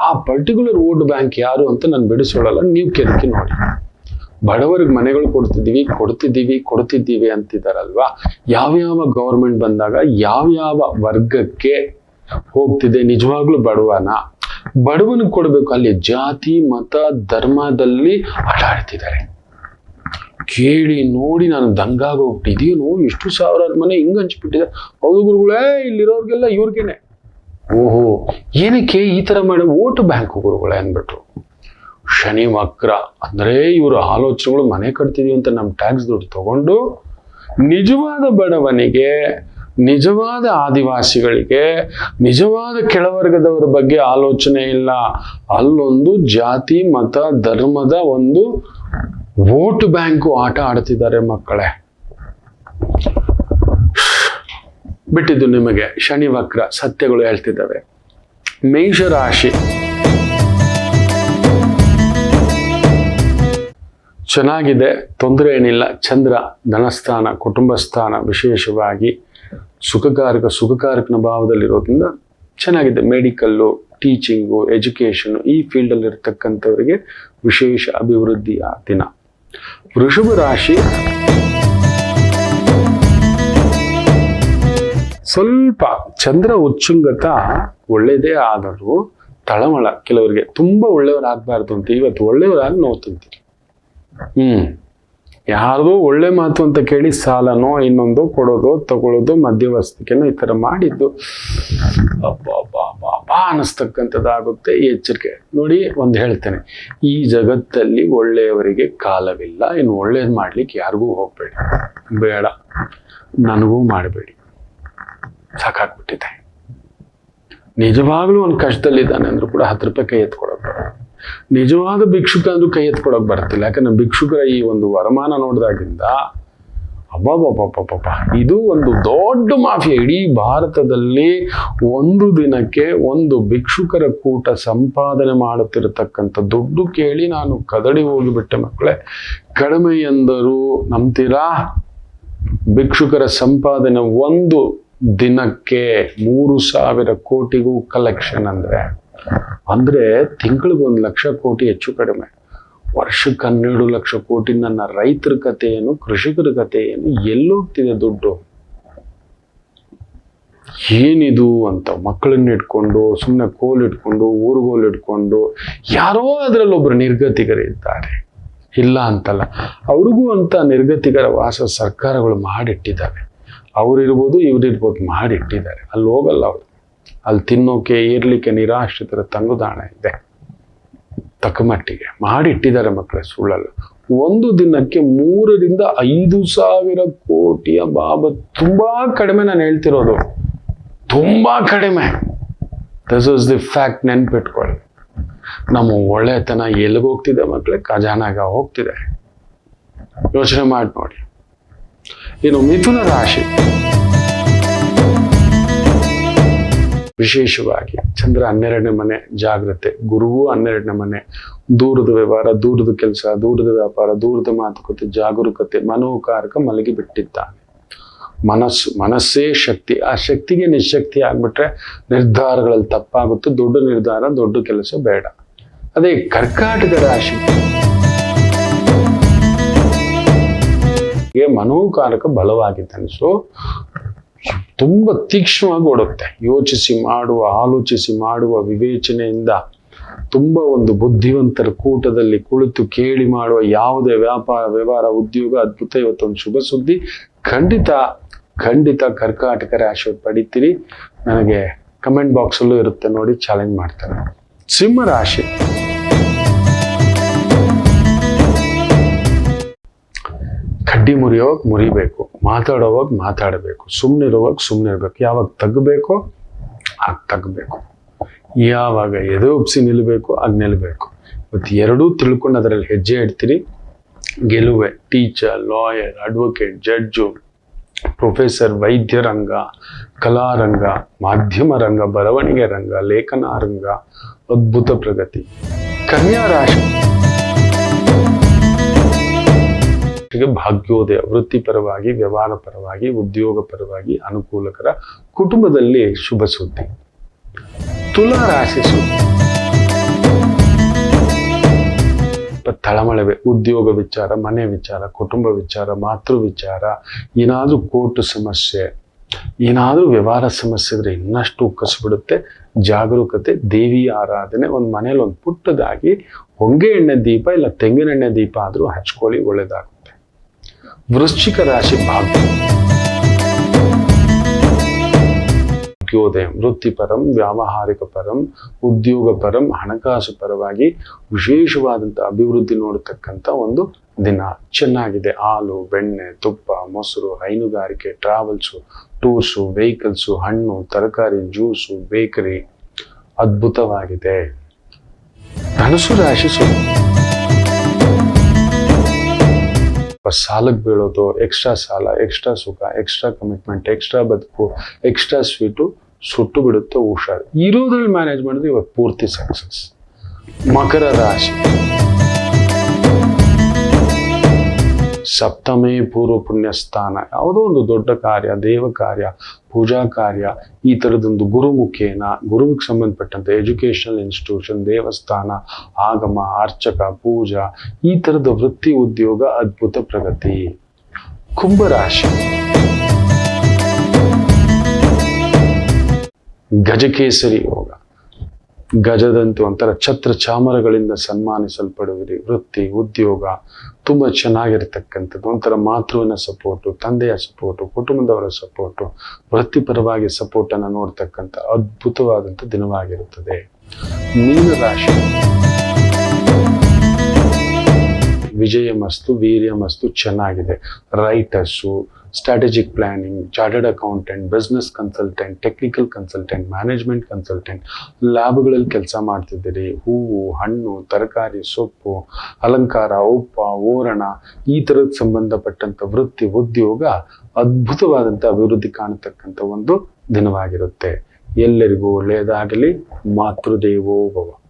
ಆ ಪರ್ಟಿಕ್ಯುಲರ್ ವೋಟ್ ಬ್ಯಾಂಕ್ ಯಾರು ಅಂತ ನಾನು ಬಿಡಿಸೋಳಲ್ಲ, ನೀವು ಕೆದಕಿ ನೋಡಿ. ಬಡವರಿಗೆ ಮನೆಗಳು ಕೊಡ್ತಿದ್ದೀವಿ ಅಂತಿದ್ದಾರಲ್ವಾ. ಯಾವ್ಯಾವ ಗೌರ್ಮೆಂಟ್ ಬಂದಾಗ ಯಾವ್ಯಾವ ವರ್ಗಕ್ಕೆ ಹೋಗ್ತಿದೆ, ನಿಜವಾಗ್ಲೂ ಬಡವನಿಗೆ ಕೊಡಬೇಕು. ಅಲ್ಲಿ ಜಾತಿ ಮತ ಧರ್ಮದಲ್ಲಿ ಆಟ ಆಡ್ತಿದ್ದಾರೆ. ಕೇಳಿ ನೋಡಿ ನಾನು ದಂಗಾಗೋಗ್ಬಿಟ್ಟಿದೀನೋ, ಇಷ್ಟು ಸಾವಿರಾರು ಮನೆ ಹಿಂಗ್ ಹಂಚ್ಬಿಟ್ಟಿದೆ. ಹೌದು ಗುರುಗಳೇ, ಇಲ್ಲಿರೋರ್ಗೆಲ್ಲ ಇವ್ರಿಗೇನೆ. ಓಹೋ, ಏನಕ್ಕೆ ಈ ತರ ಮಾಡಿ? ವೋಟ್ ಬ್ಯಾಂಕ್ ಗುರುಗಳೇ ಅಂದ್ಬಿಟ್ರು. ಶನಿ ವಕ್ರ ಅಂದ್ರೆ ಇವರು ಆಲೋಚನೆಗಳು ಮನೆ ಕಟ್ತಿದೀವಿ ಅಂತ ನಮ್ಮ ಟ್ಯಾಕ್ಸ್ ದುಡ್ಡು ತಗೊಂಡು ನಿಜವಾದ ಬಡವನಿಗೆ, ನಿಜವಾದ ಆದಿವಾಸಿಗಳಿಗೆ, ನಿಜವಾದ ಕೆಳವರ್ಗದವರ ಬಗ್ಗೆ ಆಲೋಚನೆ ಇಲ್ಲ. ಅಲ್ಲೊಂದು ಜಾತಿ ಮತ ಧರ್ಮದ ಒಂದು ವೋಟ್ ಬ್ಯಾಂಕು ಆಟ ಆಡ್ತಿದ್ದಾರೆ ಮಕ್ಕಳೇ. ಬಿಟ್ಟಿದ್ದು ನಿಮಗೆ ಶನಿ ವಕ್ರ ಸತ್ಯಗಳು ಹೇಳ್ತಿದ್ದಾವೆ. ಮೇಷರಾಶಿ ಚೆನ್ನಾಗಿದೆ, ತೊಂದರೆ ಏನಿಲ್ಲ. ಚಂದ್ರ ಧನಸ್ಥಾನ, ಕುಟುಂಬ ಸ್ಥಾನ, ವಿಶೇಷವಾಗಿ ಸುಖಕಾರಕನ ಭಾವದಲ್ಲಿರೋದ್ರಿಂದ ಚೆನ್ನಾಗಿದೆ. ಮೆಡಿಕಲ್ಲು, ಟೀಚಿಂಗು, ಎಜುಕೇಶನ್ ಈ ಫೀಲ್ಡಲ್ಲಿ ಇರ್ತಕ್ಕಂಥವರಿಗೆ ವಿಶೇಷ ಅಭಿವೃದ್ಧಿಯ ದಿನ. ವೃಷಭ ರಾಶಿ ಸ್ವಲ್ಪ ಚಂದ್ರ ಉಚ್ಚುಂಗತ ಒಳ್ಳೇದೇ ಆದರೂ ತಳಮಳ. ಕೆಲವರಿಗೆ ತುಂಬಾ ಒಳ್ಳೆಯವರಾಗಬಾರ್ದು ಅಂತ ಇವತ್ತು ಒಳ್ಳೆಯವರಾಗಿ ನೋವು ತಿಂತೀರಿ. ಯಾರ್ದೋ ಒಳ್ಳೆ ಮಾತು ಅಂತ ಕೇಳಿ ಸಾಲನೋ ಇನ್ನೊಂದು ಕೊಡೋದು ತಗೊಳ್ಳೋದು ಮಧ್ಯವಸ್ಥಿಕೆನೋ ಈ ತರ ಮಾಡಿದ್ದು ಅನ್ನಿಸ್ತಕ್ಕಂಥದ್ದಾಗುತ್ತೆ. ಎಚ್ಚರಿಕೆ ನೋಡಿ. ಒಂದು ಹೇಳ್ತೇನೆ, ಈ ಜಗತ್ತಲ್ಲಿ ಒಳ್ಳೆಯವರಿಗೆ ಕಾಲವಿಲ್ಲ. ಇನ್ನು ಒಳ್ಳೇದು ಮಾಡ್ಲಿಕ್ಕೆ ಯಾರಿಗೂ ಹೋಗ್ಬೇಡಿ, ಬೇಡ, ನನಗೂ ಮಾಡಬೇಡಿ, ಸಾಕಾಗ್ಬಿಟ್ಟಿದೆ. ನಿಜವಾಗ್ಲೂ ಒಂದು ಕಷ್ಟದಲ್ಲಿದ್ದಾನೆ ಅಂದ್ರೂ ಕೂಡ 10 ರೂಪಾಯಿ ಕೈ ಎತ್ಕೊಡಕ್ ಬರಲ್ಲ. ನಿಜವಾದ ಭಿಕ್ಷುಕ ಅಂದ್ರೂ ಕೈ ಎತ್ಕೊಡಕ್ ಬರ್ತಿಲ್ಲ. ಯಾಕಂದ್ರೆ ಭಿಕ್ಷುಕರ ಈ ಒಂದು ವರಮಾನ ನೋಡಿದಾಗಿಂದ ಅಬ್ಬಬ್ಬಬ್ಬಬ್ಬ, ಇದು ಒಂದು ದೊಡ್ಡ ಮಾಫಿಯಾ. ಇಡೀ ಭಾರತದಲ್ಲಿ ಒಂದು ದಿನಕ್ಕೆ ಒಂದು ಭಿಕ್ಷುಕರ ಕೂಟ ಸಂಪಾದನೆ ಮಾಡುತ್ತಿರತಕ್ಕಂಥ ದುಡ್ಡು ಕೇಳಿ ನಾನು ಕದಡಿ ಹೋಗಿಬಿಟ್ಟೆ ಮಕ್ಕಳೇ. ಕಡಿಮೆ ಎಂದರೂ ನಂಬ್ತೀರಾ? ಭಿಕ್ಷುಕರ ಸಂಪಾದನೆ ಒಂದು ದಿನಕ್ಕೆ 3,000 ಕೋಟಿಗೂ ಕಲೆಕ್ಷನ್ ಅಂದ್ರೆ ತಿಂಗಳಿಗೆ 1 ಲಕ್ಷ ಕೋಟಿ ಹೆಚ್ಚು ಕಡಿಮೆ. ವರ್ಷಕ್ಕೆ 12 ಲಕ್ಷ ಕೋಟಿ. ನನ್ನ ರೈತರ ಕಥೆ ಏನು, ಕೃಷಿಕರ ಕಥೆ ಏನು, ಎಲ್ಲೋಗ್ತಿದೆ ದುಡ್ಡು? ಏನಿದು ಅಂತ ಮಕ್ಕಳನ್ನ ಇಟ್ಕೊಂಡು, ಸುಮ್ಮನೆ ಕೋಲ್ ಇಟ್ಕೊಂಡು, ಊರುಗೋಲ್ ಇಟ್ಕೊಂಡು, ಯಾರೋ ಅದರಲ್ಲಿ ಒಬ್ರು ನಿರ್ಗತಿಕರಿದ್ದಾರೆ. ಇಲ್ಲ ಅಂತಲ್ಲ, ಅವ್ರಿಗೂ ಅಂತ ನಿರ್ಗತಿಕರ ವಾಸ ಸರ್ಕಾರಗಳು ಮಾಡಿಟ್ಟಿದ್ದಾವೆ. ಅವ್ರಿರ್ಬೋದು ಇವ್ರಿರ್ಬೋದು ಮಾಡಿಟ್ಟಿದ್ದಾರೆ. ಅಲ್ಲಿ ಹೋಗಲ್ಲ ಅವರು. ಅಲ್ಲಿ ತಿನ್ನೋಕೆ ಇರ್ಲಿಕ್ಕೆ ನಿರಾಶ್ರಿತರ ತಂಗುದಾಣ ಇದೆ. ತಕ್ಕ ಮಟ್ಟಿಗೆ ಮಾಡಿಟ್ಟಿದ್ದಾರೆ ಮಕ್ಕಳೇ, ಸುಳ್ಳಲ್ಲ. ಒಂದು ದಿನಕ್ಕೆ 3,000 to 5,000 ಕೋಟಿಯ ಬಾಬತ್. ತುಂಬಾ ಕಡಿಮೆ ನಾನು ಹೇಳ್ತಿರೋದು, ತುಂಬಾ ಕಡಿಮೆ. ದಿಸ್ ಇಸ್ ದಿ ಫ್ಯಾಕ್ಟ್, ನೆನ್ಪಿಟ್ಕೊಳ್ಳಿ. ನಮ್ಮ ಒಳ್ಳೆತನ ಎಲ್ಲಿಗೋಗ್ತಿದೆ ಮಕ್ಕಳೇ? ಖಜಾನಾಗ ಹೋಗ್ತಿದೆ. ಯೋಚನೆ ಮಾಡಿ ನೋಡಿ. ಇನ್ನು ಮಿಥುನ ರಾಶಿ, ವಿಶೇಷವಾಗಿ ಚಂದ್ರ 12ನೇ ಮನೆ, ಜಾಗ್ರತೆ. ಗುರುವು 12ನೇ ಮನೆ, ದೂರದ ವ್ಯವಹಾರ, ದೂರದ ಕೆಲಸ, ದೂರದ ವ್ಯಾಪಾರ, ದೂರದ ಮಾತುಕತೆ, ಜಾಗರೂಕತೆ. ಮನೋಕಾರಕ ಮಲಗಿ ಬಿಟ್ಟಿದ್ದಾನೆ. ಮನಸ್ಸೇ ಶಕ್ತಿ. ಆ ಶಕ್ತಿಗೆ ನಿಶಕ್ತಿ ಆಗ್ಬಿಟ್ರೆ ನಿರ್ಧಾರಗಳಲ್ಲಿ ತಪ್ಪಾಗುತ್ತೆ. ದೊಡ್ಡ ನಿರ್ಧಾರ, ದೊಡ್ಡ ಕೆಲಸ ಬೇಡ. ಅದೇ ಕರ್ಕಾಟಕ ರಾಶಿ ಮನೋಕಾರಕ ಬಲವಾಗಿದ್ದಾನೆ. ಸೊ ತುಂಬಾ ತೀಕ್ಷ್ಣವಾಗಿ ಓಡುತ್ತೆ. ಆಲೋಚಿಸಿ ಮಾಡುವ ವಿವೇಚನೆಯಿಂದ ತುಂಬಾ ಒಂದು ಬುದ್ಧಿವಂತರ ಕೂಟದಲ್ಲಿ ಕುಳಿತು ಕೇಳಿ ಮಾಡುವ ಯಾವುದೇ ವ್ಯಾಪಾರ, ವ್ಯವಹಾರ, ಉದ್ಯೋಗ ಅದ್ಭುತ. ಇವತ್ತೊಂದು ಶುಭ ಸುದ್ದಿ ಖಂಡಿತ ಕರ್ಕಾಟಕ ರಾಶಿ ಪಡಿತೀರಿ. ನನಗೆ ಕಮೆಂಟ್ ಬಾಕ್ಸ್ ಅಲ್ಲೂ ಇರುತ್ತೆ ನೋಡಿ, ಚಾಲೆಂಜ್ ಮಾಡ್ತಾರೆ. ಸಿಂಹ ರಾಶಿ, ಕಡ್ಡಿ ಮುರಿಬೇಕು, ಮಾತಾಡೋವಾಗ ಮಾತಾಡಬೇಕು, ಸುಮ್ಮನಿರುವಾಗ ಸುಮ್ಮನಿರ್ಬೇಕು. ಯಾವಾಗ ತಗ್ಗಬೇಕೋ ಆಗ ತಗಬೇಕು. ಯಾವಾಗ ಎದೆ ಒಪ್ಸಿ ನಿಲ್ಲಬೇಕು ಆಗ ನಿಲ್ಲಬೇಕು. ಇವತ್ತು ಎರಡೂ ತಿಳ್ಕೊಂಡು ಅದರಲ್ಲಿ ಹೆಜ್ಜೆ ಇಡ್ತೀರಿ, ಗೆಲುವೆ. Teacher, lawyer, advocate, judge, professor, ವೈದ್ಯ ರಂಗ, ಕಲಾರಂಗ, ಮಾಧ್ಯಮ ರಂಗ, ಬರವಣಿಗೆ ರಂಗ, ಲೇಖನ ರಂಗ, ಅದ್ಭುತ ಪ್ರಗತಿ. ಕನ್ಯಾ ರಾಶಿ ಭಾಗ್ಯೋದಯ, ವೃತ್ತಿಪರವಾಗಿ, ವ್ಯವಹಾರ ಪರವಾಗಿ, ಉದ್ಯೋಗ ಪರವಾಗಿ ಅನುಕೂಲಕರ, ಕುಟುಂಬದಲ್ಲಿ ಶುಭ ಸುದ್ದಿ. ತುಲಾ ರಾಶಿ ಸುದ್ದಿ ತಳಮಳವೆ, ಉದ್ಯೋಗ ವಿಚಾರ, ಮನೆ ವಿಚಾರ, ಕುಟುಂಬ ವಿಚಾರ, ಮಾತೃ ವಿಚಾರ, ಏನಾದ್ರೂ ಕೋರ್ಟ್ ಸಮಸ್ಯೆ, ಏನಾದ್ರೂ ವ್ಯವಹಾರ ಸಮಸ್ಯೆ ಇದ್ರೆ ಇನ್ನಷ್ಟು ಉಕ್ಕಸ್ಬಿಡುತ್ತೆ. ಜಾಗರೂಕತೆ, ದೇವಿ ಆರಾಧನೆ, ಒಂದು ಮನೇಲಿ ಒಂದು ಪುಟ್ಟದಾಗಿ ಹೊಂಗೆ ಎಣ್ಣೆ ದೀಪ ಇಲ್ಲ ತೆಂಗಿನ ಎಣ್ಣೆ ದೀಪ ಆದ್ರೂ ಹಚ್ಕೊಳ್ಳಿ, ಒಳ್ಳೇದಾಗುತ್ತೆ. ವೃಶ್ಚಿಕ ರಾಶಿ ಭಾಗ್ಯೋದಯ, ವೃತ್ತಿಪರಂ, ವ್ಯಾವಹಾರಿಕ ಪರಂ, ಉದ್ಯೋಗ ಪರಂ, ಹಣಕಾಸು ಪರವಾಗಿ ವಿಶೇಷವಾದಂಥ ಅಭಿವೃದ್ಧಿ ನೋಡತಕ್ಕಂಥ ಒಂದು ದಿನ. ಚೆನ್ನಾಗಿದೆ. ಹಾಲು, ಬೆಣ್ಣೆ, ತುಪ್ಪ, ಮೊಸರು, ಹೈನುಗಾರಿಕೆ, ಟ್ರಾವೆಲ್ಸು, ಟೂರ್ಸು, ವೆಹಿಕಲ್ಸು, ಹಣ್ಣು, ತರಕಾರಿ, ಜ್ಯೂಸು, ಬೇಕರಿ ಅದ್ಭುತವಾಗಿದೆ. ಧನುಸು ರಾಶಿ ಸಾಲಕ್ಕೆ ಬೀಳೋದು, ಎಕ್ಸ್ಟ್ರಾ ಸಾಲ, ಎಕ್ಸ್ಟ್ರಾ ಸುಖ, ಎಕ್ಸ್ಟ್ರಾ ಕಮಿಟ್ಮೆಂಟ್, ಎಕ್ಸ್ಟ್ರಾ ಬದುಕು, ಎಕ್ಸ್ಟ್ರಾ ಸ್ವೀಟು ಸುಟ್ಟು ಬಿಡುತ್ತೆ. ಹುಷಾರು. ಇರೋದ್ರಲ್ಲಿ ಮ್ಯಾನೇಜ್ ಮಾಡಿದ್ರೆ ಇವತ್ತು ಪೂರ್ತಿ ಸಕ್ಸಸ್. ಮಕರ ರಾಶಿ ಸಪ್ತಮೇ ಪೂರ್ವ ಪುಣ್ಯ ಸ್ಥಾನ. ಯಾವುದೋ ಒಂದು ದೊಡ್ಡ ಕಾರ್ಯ, ದೇವ ಕಾರ್ಯ, ಪೂಜಾ ಕಾರ್ಯ, ಈ ಥರದೊಂದು ಗುರುಮುಖೇನ, ಗುರುವಿಗೆ ಸಂಬಂಧಪಟ್ಟಂತೆ ಎಜುಕೇಶನಲ್ ಇನ್ಸ್ಟಿಟ್ಯೂಷನ್, ದೇವಸ್ಥಾನ, ಆಗಮ, ಅರ್ಚಕ, ಪೂಜಾ, ಈ ಥರದ ವೃತ್ತಿ, ಉದ್ಯೋಗ ಅದ್ಭುತ ಪ್ರಗತಿ. ಕುಂಭರಾಶಿ ಗಜಕೇಸರಿ ಯೋಗ. ಗಜದಂತೆ ಒಂಥರ ಛತ್ರ ಚಾಮರಗಳಿಂದ ಸನ್ಮಾನಿಸಲ್ಪಡುವಿರಿ. ವೃತ್ತಿ, ಉದ್ಯೋಗ ತುಂಬ ಚೆನ್ನಾಗಿರ್ತಕ್ಕಂಥದ್ದು. ಒಂಥರ ಮಾತೃವಿನ ಸಪೋರ್ಟು, ತಂದೆಯ ಸಪೋರ್ಟು, ಕುಟುಂಬದವರ ಸಪೋರ್ಟು, ವೃತ್ತಿಪರವಾಗಿ ಸಪೋರ್ಟನ್ನು ನೋಡ್ತಕ್ಕಂಥ ಅದ್ಭುತವಾದಂಥ ದಿನವಾಗಿರುತ್ತದೆ. ಮೀನರಾಶಿ ವಿಜಯಮಸ್ತು, ವೀರ್ಯಮಸ್ತು, ಚೆನ್ನಾಗಿದೆ. Writers, strategic planning, chartered accountant, business consultant, technical consultant, management consultant, ಲ್ಯಾಬ್ಗಳಲ್ಲಿ ಕೆಲಸ ಮಾಡ್ತಿದ್ದೀರಿ. ಹೂವು, ಹಣ್ಣು, ತರಕಾರಿ, ಸೊಪ್ಪು, ಅಲಂಕಾರ, ಉಪ್ಪ, ಓರಣ, ಈ ಥರದ ಸಂಬಂಧಪಟ್ಟಂಥ ವೃತ್ತಿ, ಉದ್ಯೋಗ ಅದ್ಭುತವಾದಂಥ ಅಭಿವೃದ್ಧಿ ಕಾಣತಕ್ಕಂಥ ಒಂದು ದಿನವಾಗಿರುತ್ತೆ. ಎಲ್ಲರಿಗೂ ಒಳ್ಳೆಯದಾಗಲಿ. ಮಾತೃದೇವೋ ಭವ.